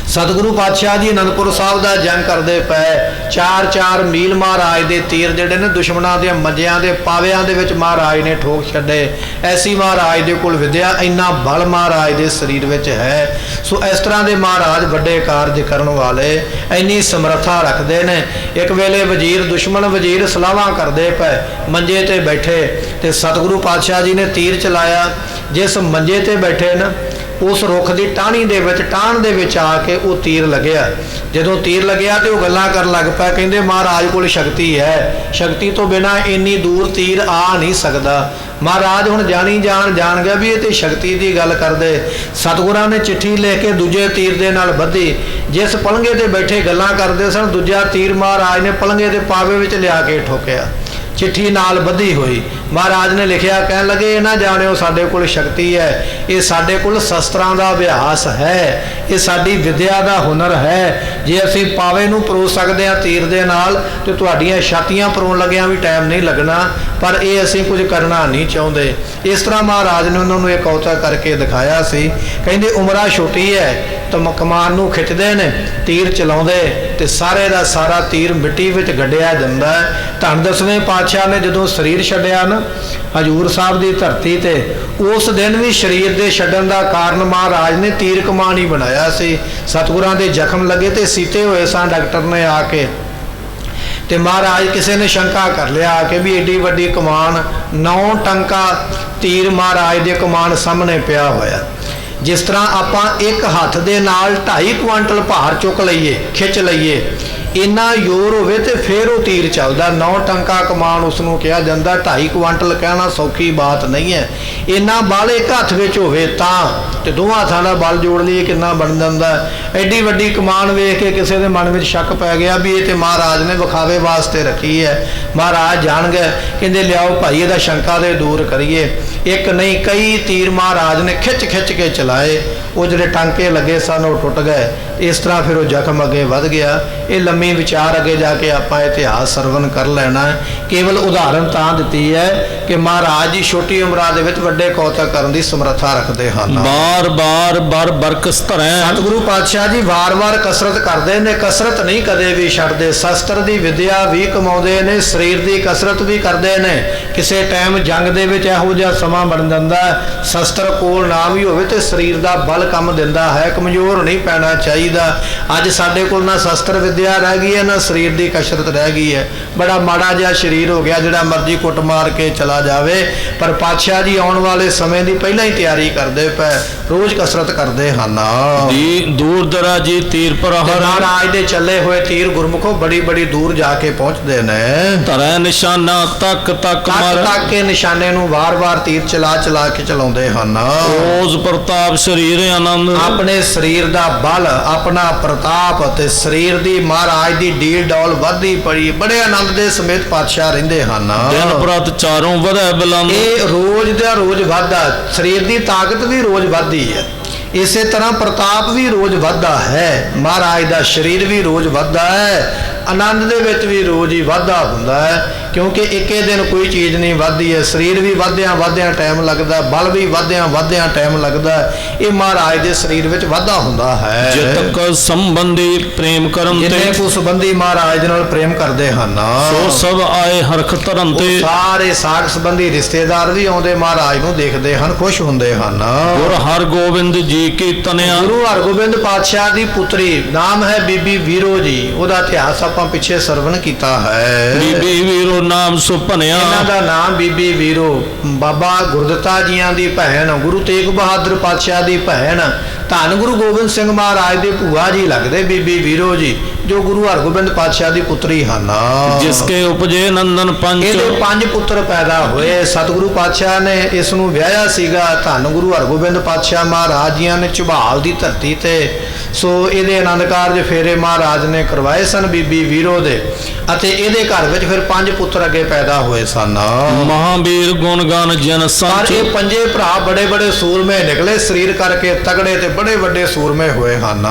ਸਤਿਗੁਰੂ ਪਾਤਸ਼ਾਹ ਜੀ ਅਨੰਦਪੁਰ ਸਾਹਿਬ ਦਾ ਜੰਗ ਕਰਦੇ ਪਏ, 4-4 ਮੀਲ ਮਹਾਰਾਜ ਦੇ ਤੀਰ ਜਿਹੜੇ ਨੇ ਦੁਸ਼ਮਣਾਂ ਦੇ ਮੰਜਿਆਂ ਦੇ ਪਾਵਿਆਂ ਦੇ ਵਿੱਚ ਮਹਾਰਾਜ ਨੇ ਠੋਕ ਛੱਡੇ। ਐਸੀ ਮਹਾਰਾਜ ਦੇ ਕੋਲ ਵਿਦਿਆ, ਇੰਨਾ ਬਲ ਮਹਾਰਾਜ ਦੇ ਸਰੀਰ ਵਿੱਚ ਹੈ। ਸੋ ਇਸ ਤਰ੍ਹਾਂ ਦੇ ਮਹਾਰਾਜ ਵੱਡੇ ਕਾਰਜ ਕਰਨ ਵਾਲੇ, ਇੰਨੀ ਸਮਰੱਥਾ ਰੱਖਦੇ ਨੇ। ਇੱਕ ਵੇਲੇ ਵਜ਼ੀਰ, ਦੁਸ਼ਮਣ ਵਜ਼ੀਰ ਸਲਾਹਾਂ ਕਰਦੇ ਪਏ, ਮੰਜੇ ਤੇ ਬੈਠੇ, ਤੇ ਸਤਿਗੁਰੂ ਪਾਤਸ਼ਾਹ ਜੀ ਨੇ ਤੀਰ ਚਲਾਇਆ। ਜਿਸ ਮੰਜੇ ਤੇ ਬੈਠੇ ਨਾ, ਉਸ ਰੁੱਖ ਦੀ ਟਾਹਣੀ ਦੇ ਵਿੱਚ, ਟਾਹਣ ਦੇ ਵਿੱਚ ਆ ਕੇ ਉਹ ਤੀਰ ਲੱਗਿਆ। ਜਦੋਂ ਤੀਰ ਲੱਗਿਆ ਤੇ ਉਹ ਗੱਲਾਂ ਕਰਨ ਲੱਗ ਪਿਆ, ਕਹਿੰਦੇ ਮਹਾਰਾਜ ਕੋਲ ਸ਼ਕਤੀ ਹੈ, ਸ਼ਕਤੀ ਤੋਂ ਬਿਨਾਂ ਇੰਨੀ ਦੂਰ ਤੀਰ ਆ ਨਹੀਂ ਸਕਦਾ। ਮਹਾਰਾਜ ਹੁਣ ਜਾਣ ਗਿਆ ਵੀ ਇਹ ਤੇ ਸ਼ਕਤੀ ਦੀ ਗੱਲ ਕਰਦੇ। ਸਤਿਗੁਰਾਂ ਨੇ ਚਿੱਠੀ ਲੈ ਕੇ ਦੂਜੇ ਤੀਰ ਦੇ ਨਾਲ ਬੱਧੀ। ਜਿਸ ਪਲੰਘੇ ਤੇ ਬੈਠੇ ਗੱਲਾਂ ਕਰਦੇ ਸਨ, ਦੂਜਾ ਤੀਰ ਮਹਾਰਾਜ ਨੇ ਪਲੰਘੇ ਦੇ ਪਾਵੇ ਵਿੱਚ ਲਿਆ ਕੇ ਠੋਕਿਆ, ਚਿੱਠੀ ਨਾਲ ਬੱਧੀ ਹੋਈ। ਮਹਾਰਾਜ ਨੇ ਲਿਖਿਆ, ਕਹਿਣ ਲੱਗੇ ਇਹ ਨਾ ਜਾਣਿਓ ਸਾਡੇ ਕੋਲ ਸ਼ਕਤੀ ਹੈ, ਇਹ ਸਾਡੇ ਕੋਲ ਸ਼ਸਤਰਾਂ ਦਾ ਅਭਿਆਸ ਹੈ, ਇਹ ਸਾਡੀ ਵਿਦਿਆ ਦਾ ਹੁਨਰ ਹੈ। ਜੇ ਅਸੀਂ ਪਾਵੇ ਨੂੰ ਪਰੋ ਸਕਦੇ ਹਾਂ ਤੀਰ ਦੇ ਨਾਲ, ਤੇ ਤੁਹਾਡੀਆਂ ਛਾਤੀਆਂ ਪਰੋਣ ਲੱਗਿਆਂ ਵੀ ਟਾਈਮ ਨਹੀਂ ਲੱਗਣਾ, ਪਰ ਇਹ ਅਸੀਂ ਕੁਝ ਕਰਨਾ ਨਹੀਂ ਚਾਹੁੰਦੇ। ਇਸ ਤਰ੍ਹਾਂ ਮਹਾਰਾਜ ਨੇ ਉਹਨਾਂ ਨੂੰ ਇਹ ਕੌਤਕ ਕਰਕੇ ਦਿਖਾਇਆ ਸੀ। ਕਹਿੰਦੇ ਉਮਰਾਂ ਛੋਟੀ ਹੈ ਤਾਂ ਕਮਾਨ ਨੂੰ ਖਿੱਚਦੇ ਨੇ, ਤੀਰ ਚਲਾਉਂਦੇ, ਤੇ ਸਾਰੇ ਦਾ ਸਾਰਾ ਤੀਰ ਮਿੱਟੀ ਵਿੱਚ ਗੱਡਿਆ ਜਾਂਦਾ। ਧੰਨ ਦਸਵੇਂ ਪਾਤਸ਼ਾਹ ਨੇ ਜਦੋਂ ਸਰੀਰ ਛੱਡਿਆ ਨਾ ਹਜੂਰ ਸਾਹਿਬ ਦੀ ਧਰਤੀ ਤੇ, ਉਸ ਦਿਨ ਵੀ ਸਰੀਰ ਦੇ ਛੱਡਣ ਦਾ ਕਾਰਨ ਮਹਾਰਾਜ ਨੇ ਤੀਰ ਕਮਾਨ ਹੀ ਬਣਾਇਆ ਸੀ। ਸਤਿਗੁਰਾਂ ਦੇ ਜ਼ਖਮ ਲੱਗੇ ਤੇ ਸੀਤੇ ਹੋਏ ਸਨ, ਡਾਕਟਰ ਨੇ ਆ ਕੇ, ਤੇ ਮਹਾਰਾਜ ਕਿਸੇ ਨੇ ਸ਼ੰਕਾ ਕਰ ਲਿਆ ਕਿ ਵੀ ਏਡੀ ਵੱਡੀ ਕਮਾਨ, 9 ਟੰਕਾ ਤੀਰ ਮਹਾਰਾਜ ਦੇ ਕਮਾਨ ਸਾਹਮਣੇ ਪਿਆ ਹੋਇਆ। ਜਿਸ ਤਰ੍ਹਾਂ ਆਪਾਂ ਇੱਕ ਹੱਥ ਦੇ ਨਾਲ 2.5 ਕੁਆਂਟਲ ਭਾਰ ਚੁੱਕ ਲਈਏ, ਖਿੱਚ ਲਈਏ, ਇੰਨਾ ਜ਼ੋਰ ਹੋਵੇ ਤੇ ਫਿਰ ਉਹ ਤੀਰ ਚੱਲਦਾ। 9 ਟੰਕਾ ਕਮਾਨ ਉਸ ਨੂੰ ਕਿਹਾ ਜਾਂਦਾ। 2.5 ਕੁਆਂਟਲ ਕਹਿਣਾ ਸੌਖੀ ਬਾਤ ਨਹੀਂ ਹੈ। ਇੰਨਾ ਬਲ ਇੱਕ ਹੱਥ ਵਿੱਚ ਹੋਵੇ ਤਾਂ, ਤੇ ਦੋਵਾਂ ਹੱਥਾਂ ਦਾ ਬਲ ਜੋੜ ਲਈਏ ਕਿੰਨਾ ਬਣ ਜਾਂਦਾ। ਐਡੀ ਵੱਡੀ ਕਮਾਨ ਵੇਖ ਕੇ ਕਿਸੇ ਦੇ ਮਨ ਵਿੱਚ ਸ਼ੱਕ ਪੈ ਗਿਆ ਵੀ ਇਹ ਤੇ ਮਹਾਰਾਜ ਨੇ ਵਿਖਾਵੇ ਵਾਸਤੇ ਰੱਖੀ ਹੈ। ਮਹਾਰਾਜ ਜਾਣ ਗਏ, ਕਹਿੰਦੇ ਲਿਆਓ ਭਾਈ ਇਹਦਾ ਸ਼ੰਕਾ ਦੇ ਦੂਰ ਕਰੀਏ। ਇੱਕ ਨਹੀਂ ਕਈ ਤੀਰ ਮਹਾਰਾਜ ਨੇ ਖਿੱਚ ਕੇ ਚਲਾਏ। ਉਹ ਜਿਹੜੇ ਟਾਂਕੇ ਲੱਗੇ ਸਨ ਉਹ ਟੁੱਟ ਗਏ। ਇਸ ਤਰ੍ਹਾਂ ਫਿਰ ਉਹ ਜ਼ਖਮ ਅੱਗੇ ਵੱਧ ਗਿਆ। ਇਹ ਲੰਮੀ ਵਿਚਾਰ ਅੱਗੇ ਜਾ ਕੇ ਆਪਾਂ ਇਤਿਹਾਸ ਸਰਵਨ ਕਰ ਲੈਣਾ ਹੈ। ਕੇਵਲ ਉਦਾਹਰਨ ਤਾਂ ਦਿੱਤੀ ਹੈ ਕਿ ਮਹਾਰਾਜ ਜੀ ਛੋਟੀ ਉਮਰਾਂ ਦੇ ਵਿੱਚ ਵੱਡੇ ਕੌਤਕ ਕਰਨ ਦੀ ਸਮਰੱਥਾ ਰੱਖਦੇ ਹਨ। ਬਾਰ ਬਰਕਸ ਧਰੈ। ਸਤਿਗੁਰੂ ਪਾਤਸ਼ਾਹ ਜੀ ਵਾਰ ਕਸਰਤ ਕਰਦੇ ਨੇ, ਕਸਰਤ ਨਹੀਂ ਕਦੇ ਵੀ ਛੱਡਦੇ। ਸ਼ਸਤਰ ਦੀ ਵਿਦਿਆ ਵੀ ਕਮਾਉਂਦੇ ਨੇ, ਸਰੀਰ ਦੀ ਕਸਰਤ ਵੀ ਕਰਦੇ ਨੇ। ਕਿਸੇ ਟਾਈਮ ਜੰਗ ਦੇ ਵਿੱਚ ਇਹੋ ਜਿਹਾ ਸਮਾਂ ਬਣ ਜਾਂਦਾ, ਸ਼ਸਤਰ ਕੋਲ ਨਾ ਵੀ ਹੋਵੇ ਤੇ ਸਰੀਰ ਦਾ ਬਲ ਕੰਮ ਦਿੰਦਾ ਹੈ, ਕਮਜ਼ੋਰ ਨਹੀਂ ਪੈਣਾ ਚਾਹੀਦਾ। ਅੱਜ ਸਾਡੇ ਕੋਲ ਨਾ ਸ਼ਸਤਰ ਵਿਦਿਆ ਰਹਿ ਗਈ ਹੈ, ਨਾ ਸਰੀਰ ਦੀ ਕਸਰਤ ਰਹਿ ਗਈ ਹੈ। ਬੜਾ ਮਾੜਾ ਜਿਹਾ ਸਰੀਰ ਹੋ ਗਿਆ, ਜਿਹੜਾ ਮਰਜ਼ੀ ਕੁੱਟ ਮਾਰ ਕੇ ਚਲਾ ਜਾਵੇ। ਪਰ ਪਾਤਸ਼ਾਹ ਜੀ ਆਉਣ ਵਾਲੇ ਸਮੇਂ ਦੀ ਪਹਿਲਾਂ ਹੀ ਤਿਆਰੀ ਕਰਦੇ ਪਏ, ਰੋਜ਼ ਕਸਰਤ ਕਰਦੇ ਹਨ। ਦੂਰ ਦਰਾਜੀ ਤੀਰ ਪ੍ਰਹਰ ਮਹਾਰਾਜ ਦੇ ਚੱਲੇ ਹੋਏ ਤੀਰ ਗੁਰਮੁਖੋ ਬੜੀ ਬੜੀ ਦੂਰ ਜਾ ਕੇ ਪਹੁੰਚਦੇ ਨੇ। ਧਰੈ ਨਿਸ਼ਾਨਾ ਤੱਕ ਤੱਕ ਮਰ ਤੱਕ ਕੇ ਨਿਸ਼ਾਨੇ ਨੂੰ ਵਾਰ-ਵਾਰ ਤੀਰ ਚਲਾ ਚਲਾ ਕੇ ਚਲਾਉਂਦੇ ਹਨ। ਰੋਜ਼ ਪ੍ਰਤਾਪ ਸਰੀਰ ਆਨੰਦ ਆਪਣੇ ਸਰੀਰ ਦਾ ਬਲ, ਆਪਣਾ ਪ੍ਰਤਾਪ ਤੇ ਸਰੀਰ ਦੀ ਮਹਾਰਾਜ ਦੀ ਡੀਲ ਡੌਲ ਵੱਧਦੀ ਪੜੀ, ਬੜੇ ਆਨੰਦ ਦੇ ਸਮੇਤ ਪਾਤਸ਼ਾਹ ਰਹਿੰਦੇ ਹਨ। ਦਿਨ ਪ੍ਰਤ ਚਾਰੋਂ ਵਧੈ ਬਲੰਦ ਇਹ ਰੋਜ਼ ਦਾ ਰੋਜ਼ ਵੱਧਦਾ, ਸਰੀਰ ਦੀ ਤਾਕਤ ਵੀ ਰੋਜ਼ ਵੱਧਦੀ ਹੈ। ਇਸੇ ਤਰ੍ਹਾਂ ਪ੍ਰਤਾਪ ਵੀ ਰੋਜ਼ ਵੱਧਦਾ ਹੈ, ਮਹਾਰਾਜ ਦਾ ਸਰੀਰ ਵੀ ਰੋਜ਼ ਵੱਧਦਾ ਹੈ, ਆਨੰਦ ਦੇ ਵਿੱਚ ਵੀ ਰੋਜ਼ ਹੀ ਵਾਧਾ ਹੁੰਦਾ ਹੈ। ਕਿਉਂਕਿ ਇੱਕੇ ਦਿਨ ਕੋਈ ਚੀਜ਼ ਨਹੀਂ ਵੱਧਦੀ ਹੈ। ਸਰੀਰ ਵੀ ਵਧਦਿਆਂ ਵਧਦਿਆਂ ਟਾਈਮ ਲੱਗਦਾ, ਬਲ ਵੀ ਵਧਦਿਆਂ ਵਧਦਿਆਂ ਟਾਈਮ ਲੱਗਦਾ। ਇਹ ਮਹਾਰਾਜ ਦੇ ਸਰੀਰ ਵਿੱਚ ਵਾਧਾ ਹੁੰਦਾ ਹੈ। ਜਿਤਕ ਸੰਬੰਧੀ ਪ੍ਰੇਮ ਕਰਨ ਜਿੰਨੇ ਤੇ ਕੋ ਸੰਬੰਧੀ ਮਹਾਰਾਜ ਦੇ ਨਾਲ ਪ੍ਰੇਮ ਕਰਦੇ ਹਨ, ਸੋ ਸਭ ਆਏ ਹਰਖ ਧਰਨ ਤੇ ਸਾਰੇ ਸਾਖ ਸੰਬੰਧੀ ਰਿਸ਼ਤੇਦਾਰ ਵੀ ਆਉਂਦੇ ਮਹਾਰਾਜ ਨੂੰ ਦੇਖਦੇ ਹਨ, ਖੁਸ਼ ਹੁੰਦੇ ਹਨ। ਗੁਰ ਹਰਗੋਬਿੰਦ ਜੀ ਕੀ ਤਨਿਆ ਗੁਰੂ ਹਰਗੋਬਿੰਦ ਪਾਤਸ਼ਾਹ ਦੀ ਪੁੱਤਰੀ, ਨਾਮ ਹੈ ਬੀਬੀ ਵੀਰੋ ਜੀ। ਉਹਦਾ ਇਤਿਹਾਸ ਆਪਾਂ ਪਿੱਛੇ ਸਰਵਣ ਕੀਤਾ ਹੈ। ਬੀਬੀ ਵੀਰੋ ਨਾਮ ਸੁਭਨਿਆ ਇਹਨਾਂ ਦਾ ਨਾਮ ਬੀਬੀ ਵੀਰੋ, ਬਾਬਾ ਗੁਰਦਿੱਤਾ ਜੀਆਂ ਦੀ ਭੈਣ, ਗੁਰੂ ਤੇਗ ਬਹਾਦਰ ਪਾਤਸ਼ਾਹ ਦੀ ਭੈਣ, ਧੰਨ ਗੁਰੂ ਗੋਬਿੰਦ ਸਿੰਘ ਮਹਾਰਾਜ ਦੇ ਭੂਆ ਜੀ ਲੱਗਦੇ ਬੀਬੀ ਵੀਰੋ ਜੀ, ਜੋ ਗੁਰੂ ਹਰਗੋਬਿੰਦ ਪਾਤਸ਼ਾਹ ਦੀ ਪੁੱਤਰੀ ਹਨ। ਜਿਸਕੇ ਉਪਜੇ ਨੰਦਨ ਪੰਚ ਇਹਦੇ 5 ਪੁੱਤਰ ਪੈਦਾ ਹੋਏ। ਸਤਿਗੁਰੂ ਪਾਤਸ਼ਾਹ ਨੇ ਇਸ ਨੂੰ ਵਿਆਹਿਆ ਸੀਗਾ। ਧੰਨ ਗੁਰੂ ਹਰਗੋਬਿੰਦ ਪਾਤਸ਼ਾਹ ਮਹਾਰਾਜ ਜੀਆਂ ਨੇ ਝਬਾਲ ਦੀ ਧਰਤੀ ਤੇ ਸੋ ਇਹਦੇ ਆਨੰਦ ਕਾਰਜ ਫੇਰੇ ਮਹਾਰਾਜ ਨੇ ਕਰਵਾਏ ਸਨ ਬੀਬੀ ਵੀਰੋ ਦੇ, ਅਤੇ ਇਹਦੇ ਘਰ ਵਿੱਚ ਫਿਰ 5 ਪੁੱਤਰ ਅੱਗੇ ਪੈਦਾ ਹੋਏ ਸਨ। ਮਹਾਵੀਰ ਗੁਣਗਾਨ ਜਨ ਪਰ ਸੰਚ ਇਹ 5 ਭਰਾ ਬੜੇ ਬੜੇ ਸੂਰਮੇ ਨਿਕਲੇ, ਸਰੀਰ ਕਰਕੇ ਤਗੜੇ ਤੇ ਬੜੇ ਵੱਡੇ ਸੂਰਮੇ ਹੋਏ ਹਨ।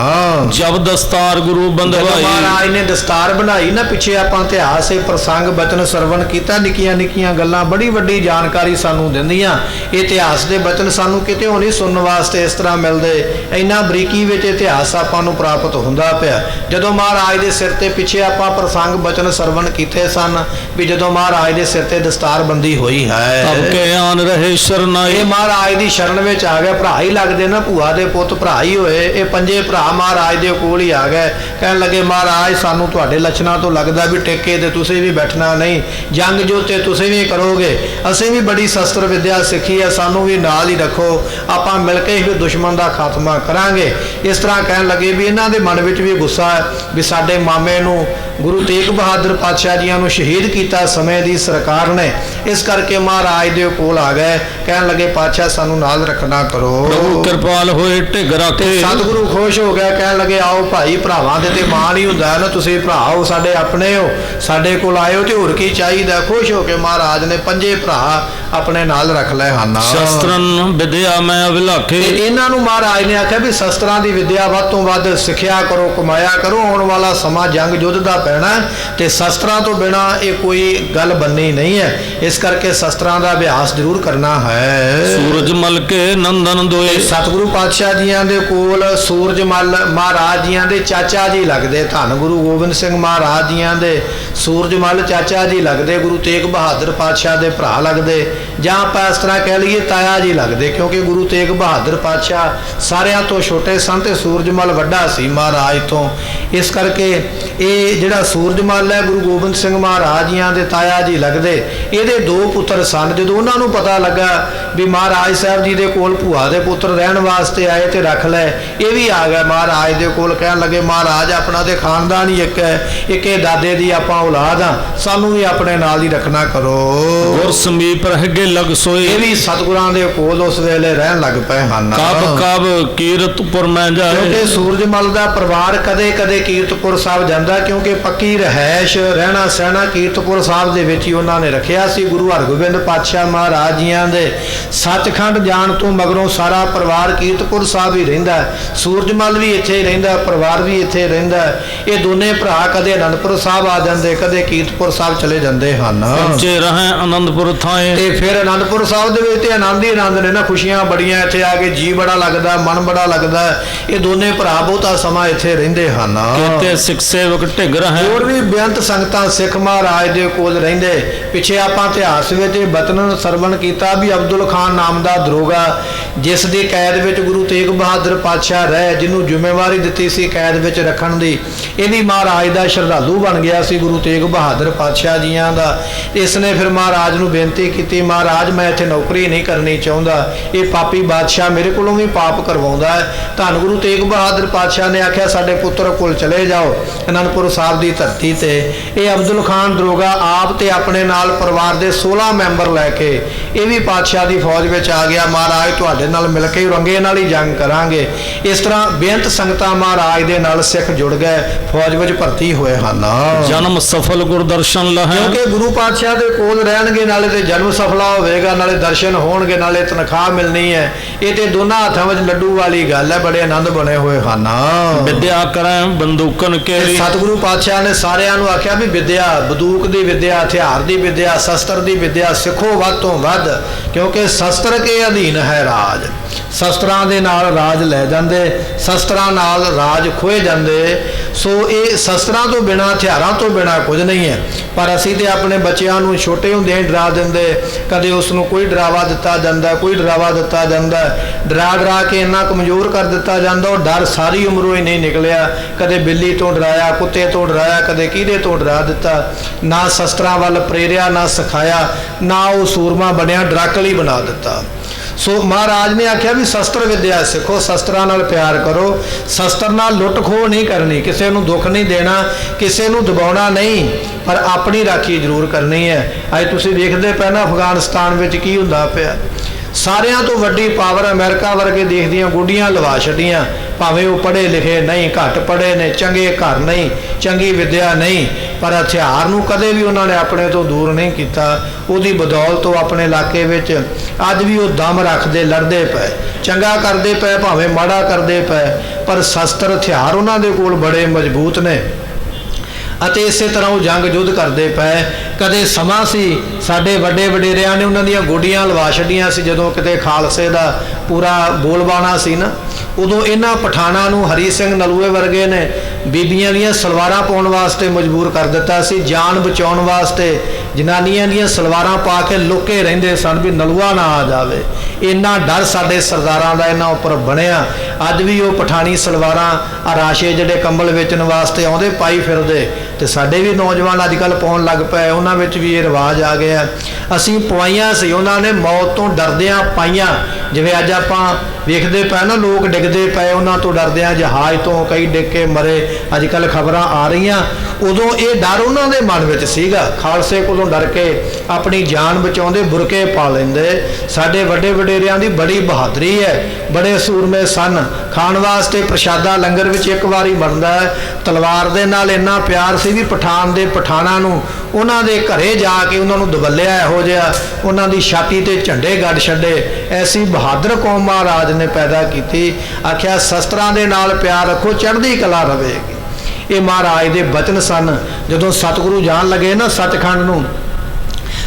ਜਬ ਦਸਤਾਰ ਗੁਰੂ ਜਦੋਂ ਬੰਦਵਾਈ ਮਹਾਰਾਜ ਨੇ ਦਸਤਾਰ ਬਣਾਈ ਨਾ, ਪਿੱਛੇ ਆਪਾਂ ਇਤਿਹਾਸ ਇਹ ਪ੍ਰਸੰਗ ਬਚਨ ਸਰਵਣ ਕੀਤਾ, ਨਿੱਕੀਆਂ ਨਿੱਕੀਆਂ ਗੱਲਾਂ ਬੜੀ ਵੱਡੀ ਜਾਣਕਾਰੀ ਸਾਨੂੰ ਦਿੰਦੀਆਂ। ਇਤਿਹਾਸ ਦੇ ਬਚਨ ਸਾਨੂੰ ਕਿਤੇ ਨਹੀਂ ਸੁਣਨ ਵਾਸਤੇ ਇਸ ਤਰ੍ਹਾਂ ਮਿਲਦੇ, ਇੰਨਾ ਬਰੀਕੀ ਵਿੱਚ ਇਤਿਹਾਸ ਆਪਾਂ ਨੂੰ ਪ੍ਰਾਪਤ ਹੁੰਦਾ ਪਿਆ। ਜਦੋਂ ਮਹਾਰਾਜ ਦੇ ਸਿਰ ਤੇ ਪਿੱਛੇ ਆਪਾਂ ਪ੍ਰਸੰਗ ਬਚਨ ਸਰਵਣ ਕੀਤੇ ਸਨ ਵੀ ਜਦੋਂ ਮਹਾਰਾਜ ਦੇ ਸਿਰ ਤੇ ਦਸਤਾਰ ਬੰਦੀ ਹੋਈ ਹੈ, ਤਬ ਕੇ ਆਨ ਰਹੇ ਸ਼ਰਨਾਈ ਇਹ ਮਹਾਰਾਜ ਦੀ ਸ਼ਰਨ ਵਿੱਚ ਆ ਗਏ। ਭਰਾ ਹੀ ਲੱਗਦੇ ਨਾ, ਭੂਆ ਦੇ ਪੁੱਤ ਭਰਾ ਹੀ ਹੋਏ। ਇਹ 5 ਭਰਾ ਮਹਾਰਾਜ ਦੇ ਕੋਲ ਹੀ ਆ ਗਏ, ਕਹਿਣ ਲੱਗੇ ਮਹਾਰਾਜ ਸਾਨੂੰ ਤੁਹਾਡੇ ਲੱਛਣਾਂ ਤੋਂ ਲੱਗਦਾ ਵੀ ਟੇਕੇ ਤੇ ਤੁਸੀਂ ਵੀ ਬੈਠਣਾ ਨਹੀਂ, ਜੰਗ ਜੋਤੇ ਤੁਸੀਂ ਵੀ ਕਰੋਗੇ, ਅਸੀਂ ਵੀ ਬੜੀ ਸ਼ਸਤਰ ਵਿਦਿਆ ਸਿੱਖੀ ਹੈ, ਸਾਨੂੰ ਵੀ ਨਾਲ ਹੀ ਰੱਖੋ, ਆਪਾਂ ਮਿਲ ਕੇ ਹੀ ਦੁਸ਼ਮਣ ਦਾ ਖਾਤਮਾ ਕਰਾਂਗੇ। ਇਸ ਤਰ੍ਹਾਂ ਕਹਿਣ ਲੱਗੇ ਵੀ ਇਹਨਾਂ ਦੇ ਮਨ ਵਿੱਚ ਵੀ ਗੁੱਸਾ ਹੈ ਵੀ ਸਾਡੇ ਮਾਮੇ ਨੂੰ ਗੁਰੂ ਤੇਗ ਬਹਾਦਰ ਪਾਤਸ਼ਾਹ ਜੀਆਂ ਨੂੰ ਸ਼ਹੀਦ ਕੀਤਾ ਸਮੇਂ ਦੀ ਸਰਕਾਰ ਨੇ, ਇਸ ਕਰਕੇ ਮਹਾਰਾਜ ਦੇ ਕੋਲ ਆ ਗਏ, ਕਹਿਣ ਲੱਗੇ ਪਾਤਸ਼ਾਹ ਸਾਨੂੰ ਨਾਲ ਰੱਖਣਾ ਕਰੋ। ਪ੍ਰਭੂ ਕਿਰਪਾਲ ਹੋਏ ਢਿਗ ਰੱਖੇ ਸਤਿਗੁਰੂ ਖੁਸ਼ ਹੋ ਗਿਆ, ਕਹਿਣ ਲੱਗੇ ਆਓ ਭਾਈ, ਭਰਾਵਾਂ ਦੇ ਤੇ ਮਾਣ ਹੀ ਹੁੰਦਾ ਨਾ, ਤੁਸੀਂ ਭਰਾ ਹੋ, ਸਾਡੇ ਆਪਣੇ ਹੋ, ਸਾਡੇ ਕੋਲ ਆਇਓ ਤੇ ਹੋਰ ਕੀ ਚਾਹੀਦਾ। ਖੁਸ਼ ਹੋ ਕੇ ਮਹਾਰਾਜ ਨੇ 5 ਭਰਾ ਆਪਣੇ ਨਾਲ ਰੱਖ ਲਏ ਹਨ। ਸ਼ਸਤਰਨ ਵਿਦਿਆ ਮੈਂ ਅਵਿਲਾਖੇ ਇਹਨਾਂ ਨੂੰ ਮਹਾਰਾਜ ਨੇ ਆਖਿਆ ਵੀ ਸ਼ਸਤਰਾਂ ਦੀ ਵਿਦਿਆ ਵੱਧ ਤੋਂ ਵੱਧ ਸਿੱਖਿਆ ਕਰੋ, ਕਮਾਇਆ ਕਰੋ, ਆਉਣ ਵਾਲਾ ਸਮਾਂ ਜੰਗ ਯੁੱਧ ਦਾ ਪੈਣਾ ਤੇ ਸ਼ਸਤਰਾਂ ਤੋਂ ਬਿਨਾ ਇਹ ਕੋਈ ਗੱਲ ਬੰਨੀ ਨਹੀਂ ਹੈ, ਇਸ ਕਰਕੇ ਸ਼ਸਤਰਾਂ ਦਾ ਅਭਿਆਸ ਜ਼ਰੂਰ ਕਰਨਾ ਹੈ। ਸੂਰਜਮਲ ਕੇ ਨੰਦਨ ਦੋਏ ਸਤਿਗੁਰੂ ਪਾਤਸ਼ਾਹ ਜੀਆਂ ਦੇ ਕੋਲ ਸੂਰਜਮਲ ਮਹਾਰਾਜ ਜੀਆਂ ਦੇ ਚਾਚਾ ਜੀ ਲੱਗਦੇ, ਧੰਨ ਗੁਰੂ ਗੋਬਿੰਦ ਸਿੰਘ ਮਹਾਰਾਜ ਜੀਆਂ ਦੇ ਸੂਰਜਮਲ ਚਾਚਾ ਜੀ ਲੱਗਦੇ, ਗੁਰੂ ਤੇਗ ਬਹਾਦਰ ਪਾਤਸ਼ਾਹ ਦੇ ਭਰਾ ਲੱਗਦੇ, ਜਾਂ ਆਪਾਂ ਇਸ ਤਰ੍ਹਾਂ ਕਹਿ ਲਈਏ ਤਾਇਆ ਜੀ ਲੱਗਦੇ, ਕਿਉਂਕਿ ਗੁਰੂ ਤੇਗ ਬਹਾਦਰ ਪਾਤਸ਼ਾਹ ਸਾਰਿਆਂ ਤੋਂ ਛੋਟੇ ਸਨ ਤੇ ਸੂਰਜਮਲ ਵੱਡਾ ਸੀ ਮਹਾਰਾਜ ਤੋਂ। ਇਸ ਕਰਕੇ ਇਹ ਜਿਹੜਾ ਸੂਰਜਮਲ ਹੈ ਗੁਰੂ ਗੋਬਿੰਦ ਸਿੰਘ ਮਹਾਰਾਜ ਜੀਆਂ ਦੇ ਤਾਇਆ ਜੀ ਲੱਗਦੇ। ਇਹਦੇ 2 ਪੁੱਤਰ ਸਨ। ਜਦੋਂ ਉਹਨਾਂ ਨੂੰ ਪਤਾ ਲੱਗਾ ਵੀ ਮਹਾਰਾਜ ਸਾਹਿਬ ਜੀ ਦੇ ਕੋਲ ਭੂਆ ਦੇ ਪੁੱਤਰ ਰਹਿਣ ਵਾਸਤੇ ਆਏ ਤੇ ਰੱਖ ਲੈ, ਇਹ ਵੀ ਆ ਗਿਆ ਮਹਾਰਾਜ ਦੇ ਕੋਲ, ਕਹਿਣ ਲੱਗੇ ਮਹਾਰਾਜ ਆਪਣਾ ਤੇ ਖਾਨਦਾਨ ਹੀ ਇੱਕ ਹੈ, ਇੱਕੇ ਦਾਦੇ ਦੀ ਆਪਾਂ ਔਲਾਦ ਆ, ਸਾਨੂੰ ਵੀ ਆਪਣੇ ਨਾਲ ਹੀ ਰੱਖਣਾ ਕਰੋ। ਗੁਰ ਸਮੀਪ ਰਹਿ ਗਏ ਲਗ ਸੋਏ ਇਹ ਵੀ ਸਤਿਗੁਰਾਂ ਦੇ ਕੋਲ ਉਸ ਵੇਲੇ ਰਹਿਣ ਲੱਗ ਪਏ ਹਨ। ਕਬ ਕਬ ਕੀਰਤਪੁਰ ਮੈਂ ਜਾਏ ਕਿਉਂਕਿ ਸੂਰਜਮਲ ਦਾ ਪਰਿਵਾਰ ਕਦੇ ਕਦੇ ਕੀਰਤਪੁਰ ਸਾਹਿਬ ਜਾਂਦਾ, ਕਿਉਂਕਿ ਪੱਕੀ ਰਹਿائش ਰਹਿਣਾ ਸਹਿਣਾ ਕੀਰਤਪੁਰ ਸਾਹਿਬ ਦੇ ਵਿੱਚ ਹੀ ਉਹਨਾਂ ਨੇ ਰੱਖਿਆ ਸੀ। ਗੁਰੂ ਹਰਗੋਬਿੰਦ ਪਾਤਸ਼ਾਹ ਮਹਾਰਾਜ ਜੀਆਂ ਦੇ ਸੱਚਖੰਡ ਜਾਣ ਤੋਂ ਮਗਰੋਂ ਸਾਰਾ ਪਰਿਵਾਰ ਕੀਰਤਪੁਰ ਸਾਹਿਬ ਹੀ ਰਹਿੰਦਾ। ਸੂਰਜਮਲ ਵੀ ਇੱਥੇ ਹੀ ਰਹਿੰਦਾ, ਪਰਿਵਾਰ ਵੀ ਇੱਥੇ ਰਹਿੰਦਾ। ਇਹ ਦੋਨੇ ਭਰਾ ਕਦੇ ਅਨੰਦਪੁਰ ਸਾਹਿਬ ਆ ਜਾਂਦੇ, ਕਦੇ ਕੀਰਤਪੁਰ ਸਾਹਿਬ ਚਲੇ ਜਾਂਦੇ ਹਨ। ਪਹੁੰਚੇ ਰਹੇ ਆਨੰਦਪੁਰ ਥਾਏ ਤੇ ਫਿਰ ਅਨੰਦਪੁਰ ਸਾਹਿਬ ਦੇ ਵਿੱਚ ਤੇ ਆਨੰਦ ਹੀ ਆਨੰਦ ਨੇ ਨਾ, ਖੁਸ਼ੀਆਂ ਬੜੀਆਂ, ਇੱਥੇ ਆ ਕੇ ਜੀ ਬੜਾ ਲੱਗਦਾ, ਮਨ ਬੜਾ ਲੱਗਦਾ। ਇਹ ਦੋਨੇ ਭਰਾ ਬਹੁਤਾ ਸਮਾਂ ਇੱਥੇ ਰਹਿੰਦੇ ਹਨ। ਕਿਤੇ ਸਿੱਖ ਸੇਵਕ ਢਿਗ ਰਹੇ ਹੋਰ ਵੀ ਬੇਅੰਤ ਸੰਗਤਾਂ ਸਿੱਖ ਮਹਾਰਾਜ ਦੇ ਕੋਲ ਰਹਿੰਦੇ। ਪਿੱਛੇ ਆਪਾਂ ਇਤਿਹਾਸ ਵਿੱਚ ਬਚਨ ਸਰਵਣ ਕੀਤਾ ਵੀ ਅਬਦੁਲ ਖਾਨ ਨਾਮ ਦਾ ਦਰੋਗਾ ਜਿਸ ਦੀ ਕੈਦ ਵਿੱਚ ਗੁਰੂ ਤੇਗ ਬਹਾਦਰ ਪਾਤਸ਼ਾਹ ਰਹੇ, ਜਿਹਨੂੰ ਜ਼ਿੰਮੇਵਾਰੀ ਦਿੱਤੀ ਸੀ ਕੈਦ ਵਿੱਚ ਰੱਖਣ ਦੀ, ਇਹ ਵੀ ਮਹਾਰਾਜ ਦਾ ਸ਼ਰਧਾਲੂ ਬਣ ਗਿਆ ਸੀ ਗੁਰੂ ਤੇਗ ਬਹਾਦਰ ਪਾਤਸ਼ਾਹ ਜੀਆਂ ਦਾ। ਇਸ ਨੇ ਫਿਰ ਮਹਾਰਾਜ ਨੂੰ ਬੇਨਤੀ ਕੀਤੀ, ਮਹਾਰਾਜ ਮੈਂ ਇੱਥੇ ਨੌਕਰੀ ਨਹੀਂ ਕਰਨੀ ਚਾਹੁੰਦਾ, ਇਹ ਪਾਪੀ ਬਾਦਸ਼ਾਹ ਮੇਰੇ ਕੋਲੋਂ ਵੀ ਪਾਪ ਕਰਵਾਉਂਦਾ ਹੈ। ਧੰਨ ਗੁਰੂ ਤੇਗ ਬਹਾਦਰ ਪਾਤਸ਼ਾਹ ਨੇ ਆਖਿਆ ਸਾਡੇ ਪੁੱਤਰ ਕੋਲ ਚਲੇ ਜਾਓ ਅਨੰਦਪੁਰ ਸਾਹਿਬ ਦੀ ਧਰਤੀ ਤੇ। ਇਹ ਅਬਦੁਲ ਖਾਨ ਦਰੋਗਾ ਆਪ ਤੇ ਆਪਣੇ ਨਾਲ ਪਰਿਵਾਰ ਦੇ 16 ਮੈਂਬਰ ਲੈ ਕੇ ਇਹ ਵੀ ਪਾਤਸ਼ਾਹ ਦੀ ਫੌਜ ਵਿੱਚ ਆ ਗਿਆ। ਮਹਾਰਾਜ ਤੁਹਾਡੇ ਨਾਲ ਮਿਲ ਕੇ ਰੰਗੇ ਨਾਲ ਹੀ ਜੰਗ ਕਰਾਂਗੇ। ਇਸ ਤਰ੍ਹਾਂ ਬੇਅੰਤ ਸੰਗਤਾਂ ਮਹਾਰਾਜ ਦੇ ਨਾਲ ਸਿੱਖ ਜੁੜ ਗਏ, ਫੌਜ ਵਿੱਚ ਭਰਤੀ ਹੋਏ ਹਨ। ਜਨਮ ਸਫਲ ਗੁਰਦਰਸ਼ਨ ਲਹੈ, ਕਿਉਂਕਿ ਗੁਰੂ ਪਾਤਸ਼ਾਹ ਦੇ ਕੋਲ ਰਹਿਣਗੇ, ਨਾਲੇ ਤੇ ਜਨਮ ਸਫਲਾ ਹੋਵੇਗਾ, ਨਾਲੇ ਦਰਸ਼ਨ ਹੋਣਗੇ, ਨਾਲੇ ਤਨਖਾਹ ਮਿਲਣੀ ਹੈ। ਇਹ ਤੇ ਦੋਨਾਂ ਹੱਥਾਂ ਵਿੱਚ ਲੱਡੂ ਵਾਲੀ ਗੱਲ ਹੈ, ਬੜੇ ਆਨੰਦ ਬਣੇ ਹੋਏ ਹਨ। ਵਿਦਿਆ ਕਰੈ ਬੰਦੂਕਨ ਕੇਰੀ, ਸਤਿਗੁਰੂ ਪਾਤਸ਼ਾਹ ਨੇ ਸਾਰਿਆਂ ਨੂੰ ਆਖਿਆ ਵੀ ਵਿਦਿਆ, ਬੰਦੂਕ ਦੀ ਵਿਦਿਆ, ਹਥਿਆਰ ਦੀ ਵਿਦਿਆ, ਸ਼ਸਤਰ ਦੀ ਵਿਦਿਆ ਸਿੱਖੋ ਵੱਧ ਤੋਂ ਵੱਧ, ਕਿਉਂਕਿ ਸ਼ਸਤਰ ਕੇ ਅਧੀਨ ਹੈ ਰਾਜ। ਸ਼ਸਤਰਾਂ ਦੇ ਨਾਲ ਰਾਜ ਲੈ ਜਾਂਦੇ, ਸ਼ਸਤਰਾਂ ਨਾਲ ਰਾਜ ਖੋਏ ਜਾਂਦੇ। ਸੋ ਇਹ ਸ਼ਸਤਰਾਂ ਤੋਂ ਬਿਨਾਂ, ਹਥਿਆਰਾਂ ਤੋਂ ਬਿਨਾਂ ਕੁਝ ਨਹੀਂ ਹੈ। ਪਰ ਅਸੀਂ ਤੇ ਆਪਣੇ ਬੱਚਿਆਂ ਨੂੰ ਛੋਟੇ ਹੁੰਦੇ ਹੀ ਡਰਾ ਦਿੰਦੇ, ਕਦੇ ਉਸ ਨੂੰ ਕੋਈ ਡਰਾਵਾ ਦਿੱਤਾ ਜਾਂਦਾ, ਕੋਈ ਡਰਾਵਾ ਦਿੱਤਾ ਜਾਂਦਾ, ਡਰਾ ਕੇ ਇੰਨਾ ਕਮਜ਼ੋਰ ਕਰ ਦਿੱਤਾ ਜਾਂਦਾ, ਉਹ ਡਰ ਸਾਰੀ ਉਮਰੋਂ ਹੀ ਨਹੀਂ ਨਿਕਲਿਆ। ਕਦੇ ਬਿੱਲੀ ਤੋਂ ਡਰਾਇਆ, ਕੁੱਤੇ ਤੋਂ ਡਰਾਇਆ, ਕਦੇ ਕਿਹਦੇ ਤੋਂ ਡਰਾ ਦਿੱਤਾ। ਨਾ ਸ਼ਸਤਰਾਂ ਵੱਲ ਪ੍ਰੇਰਿਆ, ਨਾ ਸਿਖਾਇਆ, ਨਾ ਉਹ ਸੂਰਮਾ ਬਣਿਆ, ਡਰਾਕਲੀ ਬਣਾ ਦਿੱਤਾ। ਸੋ ਮਹਾਰਾਜ ਨੇ ਆਖਿਆ ਵੀ ਸ਼ਸਤਰ ਵਿਦਿਆ ਸਿੱਖੋ, ਸ਼ਸਤਰਾਂ ਨਾਲ ਪਿਆਰ ਕਰੋ, ਸ਼ਸਤਰ ਨਾਲ ਲੁੱਟ ਖੋਹ ਨਹੀਂ ਕਰਨੀ, ਕਿਸੇ ਨੂੰ ਦੁੱਖ ਨਹੀਂ ਦੇਣਾ, ਕਿਸੇ ਨੂੰ ਦਬਾਉਣਾ ਨਹੀਂ, ਪਰ ਆਪਣੀ ਰਾਖੀ ਜ਼ਰੂਰ ਕਰਨੀ ਹੈ। ਅੱਜ ਤੁਸੀਂ ਦੇਖਦੇ ਪਏ ਨਾ ਅਫਗਾਨਿਸਤਾਨ ਵਿੱਚ ਕੀ ਹੁੰਦਾ ਪਿਆ। ਸਾਰਿਆਂ ਤੋਂ ਵੱਡੀ ਪਾਵਰ ਅਮਰੀਕਾ ਵਰਗੇ ਦੇਸ਼ ਦੀਆਂ ਗੁੱਡੀਆਂ ਲਵਾ ਛੱਡੀਆਂ, ਭਾਵੇਂ ਉਹ ਪੜ੍ਹੇ ਲਿਖੇ ਨਹੀਂ, ਘੱਟ ਪੜ੍ਹੇ ਨੇ, ਚੰਗੇ ਘਰ ਨਹੀਂ, ਚੰਗੀ ਵਿਦਿਆ ਨਹੀਂ, ਪਰ ਹਥਿਆਰ ਨੂੰ ਕਦੇ ਵੀ ਉਹਨਾਂ ਨੇ ਆਪਣੇ ਤੋਂ ਦੂਰ ਨਹੀਂ ਕੀਤਾ। ਉਹਦੀ ਬਦੌਲਤ ਉਹ ਆਪਣੇ ਇਲਾਕੇ ਵਿੱਚ ਅੱਜ ਵੀ ਉਹ ਦਮ ਰੱਖਦੇ, ਲੜਦੇ ਪਏ, ਚੰਗਾ ਕਰਦੇ ਪਏ, ਭਾਵੇਂ ਮਾੜਾ ਕਰਦੇ ਪਏ, ਪਰ ਸ਼ਸਤਰ ਹਥਿਆਰ ਉਹਨਾਂ ਦੇ ਕੋਲ ਬੜੇ ਮਜ਼ਬੂਤ ਨੇ ਅਤੇ ਇਸੇ ਤਰ੍ਹਾਂ ਉਹ ਜੰਗ ਯੁੱਧ ਕਰਦੇ ਪਏ। ਕਦੇ ਸਮਾਂ ਸੀ ਸਾਡੇ ਵੱਡੇ ਵਡੇਰਿਆਂ ਨੇ ਉਹਨਾਂ ਦੀਆਂ ਗੋਡੀਆਂ ਲਵਾ ਛੱਡੀਆਂ ਸੀ, ਜਦੋਂ ਕਿਤੇ ਖਾਲਸੇ ਦਾ ਪੂਰਾ ਬੋਲਬਾਣਾ ਸੀ ਨਾ, ਉਦੋਂ ਇਹਨਾਂ ਪਠਾਨਾਂ ਨੂੰ ਹਰੀ ਸਿੰਘ ਨਲੂਏ ਵਰਗੇ ਨੇ ਬੀਬੀਆਂ ਦੀਆਂ ਸਲਵਾਰਾਂ ਪਾਉਣ ਵਾਸਤੇ ਮਜਬੂਰ ਕਰ ਦਿੱਤਾ ਸੀ। ਜਾਨ ਬਚਾਉਣ ਵਾਸਤੇ ਜਨਾਨੀਆਂ ਦੀਆਂ ਸਲਵਾਰਾਂ ਪਾ ਕੇ ਲੁਕੇ ਰਹਿੰਦੇ ਸਨ ਵੀ ਨਲੂਆ ਨਾ ਆ ਜਾਵੇ। ਇੰਨਾ ਡਰ ਸਾਡੇ ਸਰਦਾਰਾਂ ਦਾ ਇਹਨਾਂ ਉੱਪਰ ਬਣਿਆ। ਅੱਜ ਵੀ ਉਹ ਪਠਾਣੀ ਸਲਵਾਰਾਂ ਰਾਸ਼ੇ ਜਿਹੜੇ ਕੰਬਲ ਵੇਚਣ ਵਾਸਤੇ ਆਉਂਦੇ ਪਾਈ ਫਿਰਦੇ, ਤੇ ਸਾਡੇ ਵੀ ਨੌਜਵਾਨ ਅੱਜ ਕੱਲ੍ਹ ਪਾਉਣ ਲੱਗ ਪਏ, ਉਹਨਾਂ ਵਿੱਚ ਵੀ ਇਹ ਰਿਵਾਜ ਆ ਗਿਆ। ਅਸੀਂ ਪਵਾਈਆਂ ਸੀ, ਉਹਨਾਂ ਨੇ ਮੌਤ ਤੋਂ ਡਰਦਿਆਂ ਪਾਈਆਂ। ਜਿਵੇਂ ਅੱਜ ਆਪਾਂ ਵੇਖਦੇ ਪਏ ਨਾ ਲੋਕ ਡਿੱਗਦੇ ਪਏ, ਉਹਨਾਂ ਤੋਂ ਡਰਦਿਆਂ ਜਹਾਜ਼ ਤੋਂ ਕਈ ਡਿੱਗ ਕੇ ਮਰੇ, ਅੱਜ ਕੱਲ੍ਹ ਖਬਰਾਂ ਆ ਰਹੀਆਂ। ਉਦੋਂ ਇਹ ਡਰ ਉਹਨਾਂ ਦੇ ਮਨ ਵਿੱਚ ਸੀਗਾ, ਖਾਲਸੇ ਕੋਲੋਂ ਡਰ ਕੇ ਆਪਣੀ ਜਾਨ ਬਚਾਉਂਦੇ, ਬੁਰਕੇ ਪਾ ਲੈਂਦੇ। ਸਾਡੇ ਵੱਡੇ ਵਡੇਰਿਆਂ ਦੀ ਬੜੀ ਬਹਾਦਰੀ ਹੈ, ਬੜੇ ਸੂਰਮੇ ਸਨ। ਖਾਣ ਵਾਸਤੇ ਪ੍ਰਸ਼ਾਦਾ ਲੰਗਰ ਵਿੱਚ ਇੱਕ ਵਾਰੀ ਬਣਦਾ ਹੈ। ਤਲਵਾਰ ਦੇ ਨਾਲ ਇੰਨਾ ਪਿਆਰ ਸੀ ਵੀ ਪਠਾਨ ਦੇ ਪਠਾਨਾਂ ਨੂੰ ਉਹਨਾਂ ਦੇ ਘਰੇ ਜਾ ਕੇ ਉਹਨਾਂ ਨੂੰ ਦਬਲਿਆ, ਇਹੋ ਜਿਹਾ ਉਹਨਾਂ ਦੀ ਛਾਤੀ ਤੇ ਝੰਡੇ ਗੱਡ ਛੱਡੇ। ਐਸੀ ਬਹਾਦਰ ਕੌਮ ਮਹਾਰਾਜ ਨੇ ਪੈਦਾ ਕੀਤੀ। ਆਖਿਆ ਸ਼ਸਤਰਾਂ ਦੇ ਨਾਲ ਪਿਆਰ ਰੱਖੋ, ਚੜ੍ਹਦੀ ਕਲਾ ਰਵੇਗੀ। ਇਹ ਮਹਾਰਾਜ ਦੇ ਬਚਨ ਸਨ। ਜਦੋਂ ਸਤਿਗੁਰੂ ਜਾਣ ਲੱਗੇ ਨਾ ਸੱਚਖੰਡ ਨੂੰ,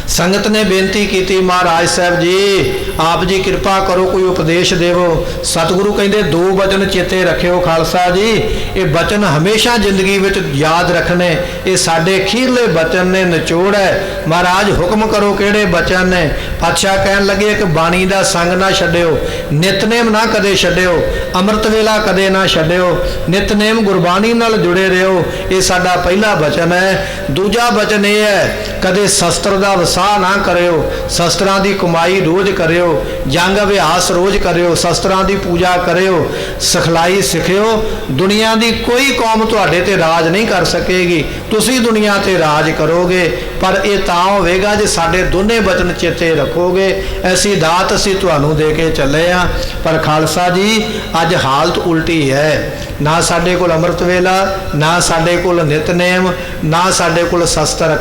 ਸੰਗਤ ਨੇ ਬੇਨਤੀ ਕੀਤੀ, ਮਹਾਰਾਜ ਸਾਹਿਬ ਜੀ ਆਪ ਜੀ ਕਿਰਪਾ ਕਰੋ, ਕੋਈ ਉਪਦੇਸ਼ ਦੇਵੋ। ਸਤਿਗੁਰੂ ਕਹਿੰਦੇ 2 ਬਚਨ ਚੇਤੇ ਰੱਖਿਓ ਖਾਲਸਾ ਜੀ, ਇਹ ਬਚਨ ਹਮੇਸ਼ਾ ਜ਼ਿੰਦਗੀ ਵਿੱਚ ਯਾਦ ਰੱਖਣੇ। ਇਹ ਸਾਡੇ ਅਖੀਰਲੇ ਬਚਨ ਨੇ, ਨਿਚੋੜ ਹੈ। ਮਹਾਰਾਜ ਹੁਕਮ ਕਰੋ ਕਿਹੜੇ ਬਚਨ ਨੇ। ਪਾਤਸ਼ਾਹ ਕਹਿਣ ਲੱਗੇ ਕਿ ਬਾਣੀ ਦਾ ਸੰਗ ਨਾ ਛੱਡਿਓ, ਨਿਤਨੇਮ ਨਾ ਕਦੇ ਛੱਡਿਓ, ਅੰਮ੍ਰਿਤ ਵੇਲਾ ਕਦੇ ਨਾ ਛੱਡਿਓ, ਨਿਤਨੇਮ ਗੁਰਬਾਣੀ ਨਾਲ ਜੁੜੇ ਰਹੋ। ਇਹ ਸਾਡਾ ਪਹਿਲਾ ਬਚਨ ਹੈ। ਦੂਜਾ ਬਚਨ ਇਹ ਹੈ, ਕਦੇ ਸ਼ਸਤਰ ਦਾ ਵਸਾਹ ਨਾ ਕਰਿਓ, ਸ਼ਸਤਰਾਂ ਦੀ ਕਮਾਈ ਰੋਜ਼ ਕਰਿਓ, ਜੰਗ ਅਭਿਆਸ ਰੋਜ਼ ਕਰਿਓ, ਸ਼ਸਤਰਾਂ ਦੀ ਪੂਜਾ ਕਰਿਓ, ਸਿਖਲਾਈ ਸਿੱਖਿਓ। ਦੁਨੀਆ ਦੀ ਕੋਈ ਕੌਮ ਤੁਹਾਡੇ ਤੇ ਰਾਜ ਨਹੀਂ ਕਰ ਸਕੇਗੀ, ਤੁਸੀਂ ਦੁਨੀਆ ਤੇ ਰਾਜ ਕਰੋਗੇ। ਪਰ ਇਹ ਤਾਂ ਹੋਵੇਗਾ ਜੇ ਸਾਡੇ ਦੋਨੇ ਬਚਨ ਚੇਤੇ ਰੱਖੋਗੇ। ਐਸੀ ਦਾਤ ਅਸੀਂ ਤੁਹਾਨੂੰ ਦੇ ਕੇ ਚੱਲੇ ਆ। ਪਰ ਖਾਲਸਾ ਜੀ ਅੱਜ ਹਾਲਤ ਉਲਟੀ ਹੈ। ਨਾ ਸਾਡੇ ਕੋਲ ਅੰਮ੍ਰਿਤ ਵੇਲਾ, ਨਾ ਸਾਡੇ ਕੋਲ ਨਿਤਨੇਮ, ਨਾ ਸਾਡੇ ਕੋਲ ਸ਼ਸਤਰ।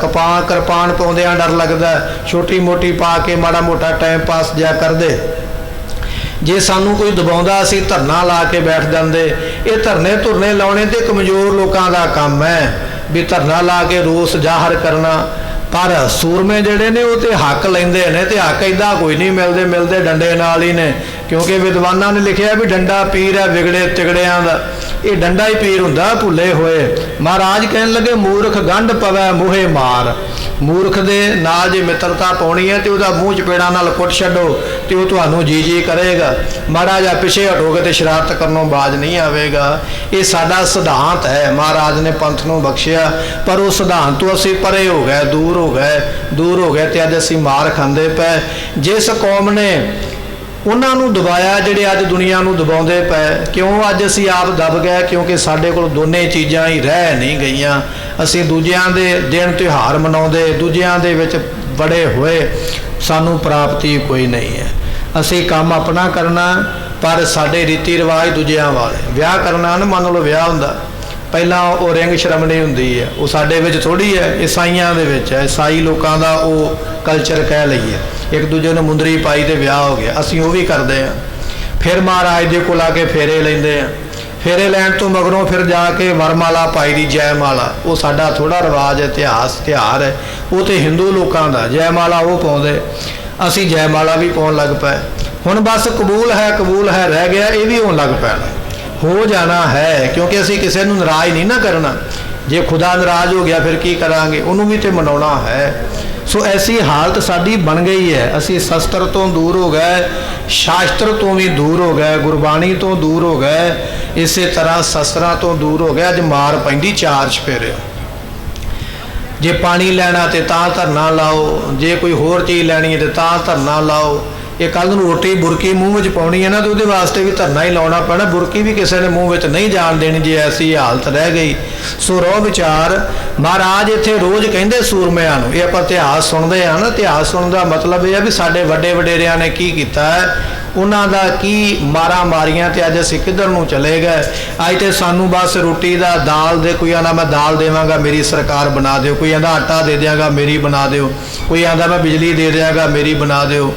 ਕਿਰਪਾਨ ਪਾਉਂਦਿਆਂ ਡਰ ਲੱਗਦਾ, ਛੋਟੀ ਮੋਟੀ ਪਾ ਕੇ ਮਾੜਾ ਮੋਟਾ ਟਾਈਮ ਪਾਸ ਜਿਆ ਕਰਦੇ। ਜੇ ਸਾਨੂੰ ਕੋਈ ਦਬਾਉਂਦਾ ਅਸੀਂ ਧਰਨਾ ਲਾ ਕੇ ਬੈਠ ਜਾਂਦੇ। ਇਹ ਧਰਨੇ ਧੁਰਨੇ ਲਾਉਣੇ ਤੇ ਕਮਜ਼ੋਰ ਲੋਕਾਂ ਦਾ ਕੰਮ ਹੈ, ਵੀ ਧਰਨਾ ਲਾ ਕੇ ਰੋਸ ਜ਼ਾਹਰ ਕਰਨਾ। ਪਰ ਸੂਰਮੇ ਜਿਹੜੇ ਨੇ ਉਹ ਤੇ ਹੱਕ ਲੈਂਦੇ ਨੇ, ਤੇ ਹੱਕ ਇੱਦਾਂ ਕੋਈ ਨਹੀਂ ਮਿਲਦੇ ਡੰਡੇ ਨਾਲ ਹੀ ਨੇ। क्योंकि विद्वानां ने लिखिया भी डंडा पीर है विगड़े तिगड़ियां दा, ये डंडा ही पीर हुंदा भुले होए। महाराज कहन लगे मूर्ख गंढ पवै मूहे मार, मूर्ख दे नाल जे मित्रता पाउणी है तो उहदा मूँह चपेड़ा नाल कुट छड्डो तो वह तुहानू जी जी करेगा। महाराज पिछे हटोगे तो शरारत करनों बाज नहीं आवेगा। ये साडा सिद्धांत है, महाराज ने पंथ नूं बख्शिया, पर उस सिद्धांत तो असीं परे हो गए, दूर हो गए तो अज असीं मार खांदे पए। जिस कौम ने उन्होंने दबाया जिहड़े अज दुनिया नूं दबाउंदे पए, क्यों अज असीं आप दब गए? क्योंकि साडे कोल दोने चीज़ां ही रह नहीं गईयां। असीं दूजियां दे दिन त्यौहार मनाउंदे, दूजियां दे विच बड़े होए, सानू प्राप्ति कोई नहीं है। असीं काम अपना करना, पर साडे रीति रिवाज दूजियां वाले। विआह करना ना, मान लो विआह हुंदा पहला वो रिंग शरमणी हुंदी है, वो साडे विच थोड़ी है, ईसाइयां दे विच है। ईसाई लोकां दा वो कल्चर कह लईए, एक दूजे ने मुंदरी पाई तो विआह हो गया, असीं वो भी करते हैं। फिर महाराज दे कोल आके फेरे लेंदे हैं, फेरे लैण तो मगरों फिर जाके वरमाला पाई दी, जयमाला। वो साडा थोड़ा रिवाज है, इतिहास त्यौहार है, वो तो हिंदू लोगों का। जयमाला वो पाउंदे, असीं जयमाला भी पाउण लग पए। हुण बस कबूल है रह गया, ये भी होण लग पैना, हो जाना है, क्योंकि असीं किसी नूं नाराज़ नहीं ना करना। जे खुदा नाराज़ हो गया फिर की करांगे, उन्होंने भी तो मनाउणा है। सो ऐसी हालत साडी बन गई है। असीं शस्त्र तो दूर हो गए, शास्त्र तो भी दूर हो गए, गुरबाणी तो दूर हो गए, इस तरह शस्त्रां तो दूर हो गए। अज मार पैंदी चार चफेरे। जे पानी लैना तो तां धरना लाओ, जे कोई होर चीज़ लैनी है तो तां धरना लाओ। ये कल नूं रोटी बुरकी मूँह में पाउणी है ना, तो उहदे वास्ते भी धरना ही लाउणा पैना। बुरकी भी किसी ने मूँह में नहीं जाण देनी जे ऐसी हालत रह गई। सो रो विचार महाराज इत्थे रोज़ कहिंदे सूरमिਆਂ नूं, ये आपां इतिहास सुणदे आ ना, इतिहास सुणन दा मतलब यह है भी साडे वड्डे वडेरिਆਂ ने की कीता है, उन्हां दा की मारा मारियां ते अज असीं किधर नूं चले गए। अज ते सानू बस रोटी दा दाल दे, कोई आंदा मैं दाल देवांगा मेरी सरकार बना दिओ, कोई आंदा आटा दे दिआंगा मेरी बना दिओ, कोई आंदा मैं बिजली दे दिआंगा मेरी बना दिओ।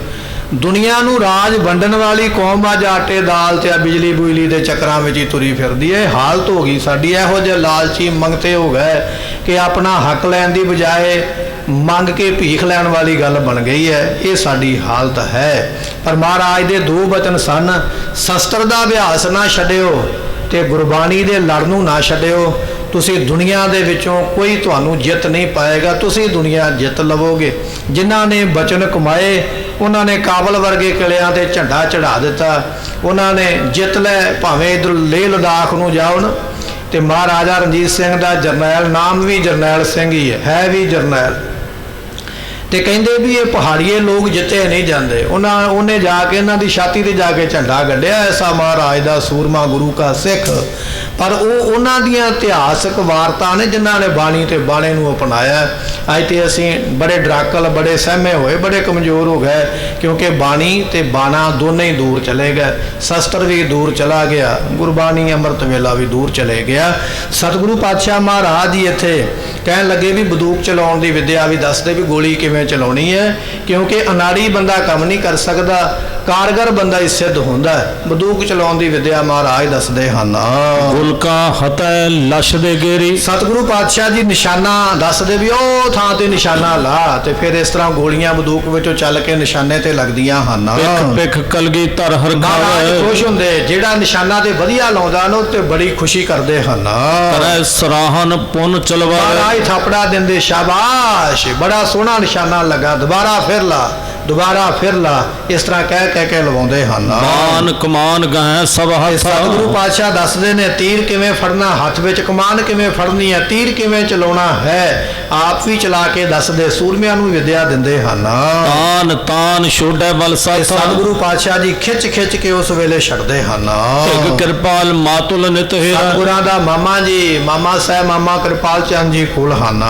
दुनिया नूं राज वंडण वाली कौम अज आटे दाल ते बिजली बुजली के चक्करां विच ही तुरी फिरदी है। हालत हो गई साडी, इहो जिहे लालची मंगते हो गए कि अपना हक लैण दी बजाए मंग के भीख लैण वाली गल बन गई है। ये साडी हालत है। पर महाराज दे दो बचन सन, शस्त्र दा अभ्यास ना छड्डिओ ते गुरबाणी दे लड़ नूं ना छड्डिओ। तुसी दुनिया दे विचों कोई तुहानू जित नहीं पाएगा, तुसी दुनिया जित लवोगे। जिन्हां ने बचन कमाए उन्होंने काबल वर्गे किलियां ते झंडा चढ़ा दिता, उन्होंने जित लै। भावें इधर लेह लद्दाख नूं जाओ ना, तो महाराजा रणजीत सिंह दा जरनैल नाम भी जरनैल सिंह ही है भी जरनैल। तो कहिंदे भी ये पहाड़िए लोग जिते नहीं जाते, उन्हें जाके इन्हां दी छाती ते जाके झंडा गड्ढिया, ऐसा महाराज दा सूरमा गुरु का सिख। पर वो उन्हां दियां इतिहासक वारता ने जिन्हां ने बाणी ते बाणे नूं अपनाया। अज तो असीं बड़े डराकल, बड़े सहमे होए, बड़े कमज़ोर हो गए, क्योंकि बाणी ते बाणा दोनों ही दूर चले गए। शस्त्र भी दूर चला गया, गुरबाणी अमृत वेला भी दूर चले गया। सतगुरु पातशाह महाराज जी इत्थे कहन लगे भी बंदूक चलाउण दी विद्या भी दसदे भी गोली किवें चलाउणी है, क्योंकि अनाड़ी बंदा काम नहीं कर सकता, कारगर बंदा ही सिद्ध होंदा है। बंदूक चलाउण दी विद्या महाराज दसदे हन। गुलका हतै लश दे गेरी, सतगुरु पातशाह जी निशाना दसदे भी ओ थां ते निशाना ला, ते फिर इस तरह गोलियां बंदूक विचों चल के निशाने ते लगदियां हन। पिख पिख कलगी धर हर महाराज खुश हुंदे, जेड़ा निशाना ते वधिया लाउंदा ना ते बड़ी खुशी करदे हन। करे सराहन पुन चलवा, महाराज थपड़ा दिंदे, शाबाश बड़ा सोहना निशाना लगा, दोबारा फिर ला, दोबारा फिर ला, इस तरह कह के लवाउंदे हन। मान कमान गए सब हथ। सतगुरु पातशाह दसदे ने तीर किवें फड़ना, हथ विच कमान किवें फड़नी है, तीर किवें चलाउणा है, आप भी चला के दसदे, सूरमिਆਂ ਨੂੰ विद्या दिंदे हन। तान तान छोड़े बल साथ, सतगुरु पातशाह जी खिच खिच के उस वेले छड़दे हन। एक कृपाल मातुल नित हेरा, सतगुरां दा मामा जी, मामा साहब मामा कृपाल चंद जी कोल हन।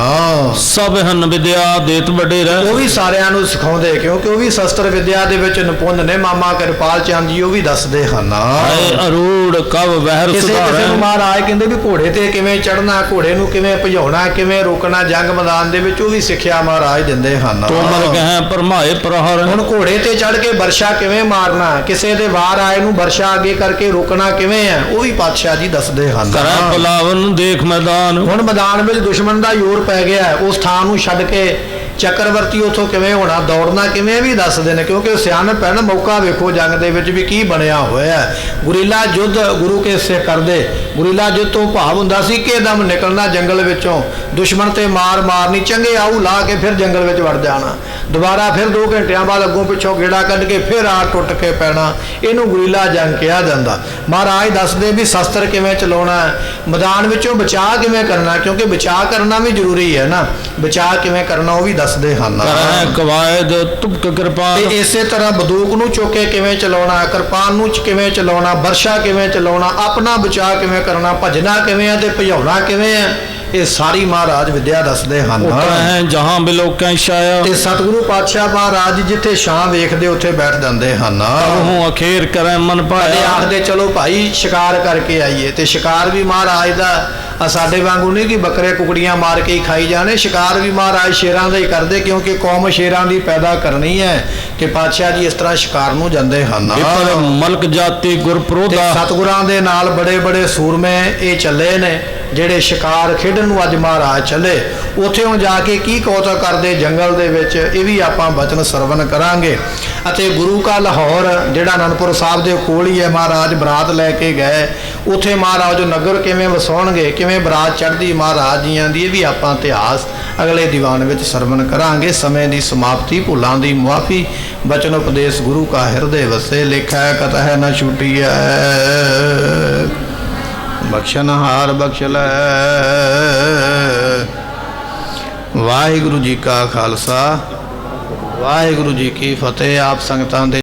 सब हन विद्या देत वडेरा, वो भी सारिਆਂ ਨੂੰ सिखाउंदे, क्योंकि वो भी शस्त्र विद्या दे विच निपुण ने। मामा कृपाल चंद जी वो भी दसदे हन। अरूड़ कब वहर सुधारे, महाराज कहंदे भी घोड़े ते किवें चढ़ना, घोड़े नूं किवें भजाउणा, किवें रोकना, जंग मैदान दे विच वो भी सिੱਖਿਆ महाराज दिंदे हन। तोमर गए भरमाए प्रहर, हुण घोड़े ते चढ़ के बरछा किवें मारना, किसे दे वार आए नूं बरछा अगे करके रोकना किवें है, वो भी पातशाह जी दसदे हन। करे बुलावन देख मैदान, हुण मैदान विच दुश्मन दा जोर पै गया, उस थां नूं छड्ड के ਚੱਕਰਵਰਤੀ ਉਥੋਂ ਕਿਵੇਂ ਹੋਣਾ, ਦੌੜਨਾ ਕਿਵੇਂ ਵੀ ਦੱਸਦੇ ਨੇ, ਕਿਉਂਕਿ ਸਿਆਣਪ ਹੈ ਨਾ। ਮੌਕਾ ਵੇਖੋ ਜੰਗ ਦੇ ਵਿੱਚ ਵੀ ਕੀ ਬਣਿਆ ਹੋਇਆ। ਗੁਰੀਲਾ ਯੁੱਧ ਗੁਰੂ ਕੇ ਸੇ ਕਰਦੇ। ਗੁਰੀਲਾ ਯੁੱਧ ਤੋਂ ਭਾਵ ਹੁੰਦਾ ਸੀ ਕਿ ਦਮ ਨਿਕਲਣਾ ਜੰਗਲ ਵਿੱਚੋਂ, ਦੁਸ਼ਮਣ ਤੇ ਮਾਰ ਮਾਰਨੀ, ਚੰਗੇ ਆਊ ਲਾ ਕੇ ਫਿਰ ਜੰਗਲ ਵਿੱਚ ਵੜ ਜਾਣਾ, ਦੁਬਾਰਾ ਫਿਰ 2 ਘੰਟਿਆਂ ਬਾਅਦ ਅੱਗੋਂ ਪਿੱਛੋਂ ਗੇੜਾ ਕੱਢ ਕੇ ਫਿਰ ਆ ਟੁੱਟ ਕੇ ਪੈਣਾ। ਇਹਨੂੰ ਗੁਰੀਲਾ ਜੰਗ ਕਿਹਾ ਜਾਂਦਾ। ਮਹਾਰਾਜ ਦੱਸਦੇ ਵੀ ਸ਼ਸਤਰ ਕਿਵੇਂ ਚਲਾਉਣਾ, ਮੈਦਾਨ ਵਿੱਚੋਂ ਬਚਾਅ ਕਿਵੇਂ ਕਰਨਾ, ਕਿਉਂਕਿ ਬਚਾਅ ਕਰਨਾ ਵੀ ਜ਼ਰੂਰੀ ਹੈ ਨਾ। ਬਚਾਅ ਕਿਵੇਂ ਕਰਨਾ ਉਹ ਵੀ ਦੱਸਦੇ ਹਨ। ਕਵਾਇਦ ਤੁਪਕ ਕਿਰਪਾਨ। ਤੇ ਇਸੇ ਤਰ੍ਹਾਂ ਬੰਦੂਕ ਨੂੰ ਚੁੱਕ ਕੇ ਕਿਵੇਂ ਚਲਾਉਣਾ, ਕਿਰਪਾਨ ਨੂੰ ਕਿਵੇਂ ਚਲਾਉਣਾ, ਵਰਸ਼ਾ ਕਿਵੇਂ ਚਲਾਉਣਾ, ਆਪਣਾ ਬਚਾਅ ਕਿਵੇਂ ਕਰਨਾ, ਭਜਣਾ ਕਿਵੇਂ ਹੈ ਤੇ ਭਜਾਉਣਾ ਕਿਵੇਂ ਹੈ, ਇਹ ਸਾਰੀ ਮਹਾਰਾਜ ਵਿਦਿਆ ਦੱਸਦੇ ਹਨ। ਜਹਾਂ ਬਿਲੋਕਾਂ ਛਾਇਆ। ਤੇ ਸਤਿਗੁਰੂ ਪਾਤਸ਼ਾਹ ਮਹਾਰਾਜ ਜਿੱਥੇ ਛਾਂ ਵੇਖਦੇ ਉੱਥੇ ਬੈਠ ਜਾਂਦੇ ਹਨ। ਹੂੰ ਅਖੀਰ ਕਰੇ ਮਨ ਪਾਇਆ। ਆਖਦੇ ਚਲੋ ਭਾਈ ਸ਼ਿਕਾਰ ਕਰਕੇ ਆਈਏ, ਤੇ ਸ਼ਿਕਾਰ ਵੀ ਮਹਾਰਾਜ ਦਾ ਸਾਡੇ ਵਾਂਗੂ ਨਹੀਂ ਕਿ ਬੱਕਰੇ ਕੁਕੜੀਆਂ ਮਾਰ ਕੇ ਹੀ ਖਾਈ ਜਾਣੇ। ਸ਼ਿਕਾਰ ਵੀ ਮਹਾਰਾਜ ਸ਼ੇਰਾਂ ਦਾ ਹੀ ਕਰਦੇ, ਕਿਉਂਕਿ ਕੌਮ ਸ਼ੇਰਾਂ ਦੀ ਪੈਦਾ ਕਰਨੀ ਹੈ। ਤੇ ਪਾਤਸ਼ਾਹ ਜੀ ਇਸ ਤਰ੍ਹਾਂ ਸ਼ਿਕਾਰ ਨੂੰ ਜਾਂਦੇ ਹਨ। ਮਲਕ ਜਾਤੀ ਗੁਰਪ੍ਰੋਧਾ। ਸਤਿਗੁਰਾਂ ਦੇ ਨਾਲ ਬੜੇ ਬੜੇ ਸੂਰਮੇ ਇਹ ਚੱਲੇ ਨੇ, ਜਿਹੜੇ ਸ਼ਿਕਾਰ ਖੇਡਣ ਨੂੰ ਅੱਜ ਮਹਾਰਾਜ ਚੱਲੇ। ਉੱਥੇ ਹੁਣ ਜਾ ਕੇ ਕੀ ਕੌਤਕ ਕਰਦੇ ਜੰਗਲ ਦੇ ਵਿੱਚ, ਇਹ ਵੀ ਆਪਾਂ ਬਚਨ ਸਰਵਨ ਕਰਾਂਗੇ। ਅਤੇ ਗੁਰੂ ਕਾ ਲਾਹੌਰ ਜਿਹੜਾ ਅਨੰਦਪੁਰ ਸਾਹਿਬ ਦੇ ਕੋਲ ਹੀ ਹੈ, ਮਹਾਰਾਜ ਬਰਾਤ ਲੈ ਕੇ ਗਏ। ਉੱਥੇ ਮਹਾਰਾਜ ਨਗਰ ਕਿਵੇਂ ਵਸਾਉਣਗੇ, ਕਿਵੇਂ ਬਰਾਤ ਚੜ੍ਹਦੀ ਮਹਾਰਾਜ ਜੀਆਂ ਦੀ, ਇਹ ਵੀ ਆਪਾਂ ਇਤਿਹਾਸ ਅਗਲੇ ਦੀਵਾਨ ਵਿੱਚ ਸਰਵਨ ਕਰਾਂਗੇ। ਸਮੇਂ ਦੀ ਸਮਾਪਤੀ, ਭੁੱਲਾਂ ਦੀ ਮੁਆਫੀ, ਬਚਨ ਉਪਦੇਸ਼ ਗੁਰੂ ਕਾ ਹਿਰਦੇ ਵਸੇ, ਲਿਖਿਆ ਕਤਹਿ ਨ ਛੁਟੀਐ, ਬਖਸ਼ਨਹਾਰ ਬਖਸ਼ ਲੈ। ਵਾਹਿਗੁਰੂ ਜੀ ਕਾ ਖਾਲਸਾ, ਵਾਹਿਗੁਰੂ ਜੀ ਕੀ ਫਤਿਹ। ਆਪ ਸੰਗਤਾਂ ਦੇ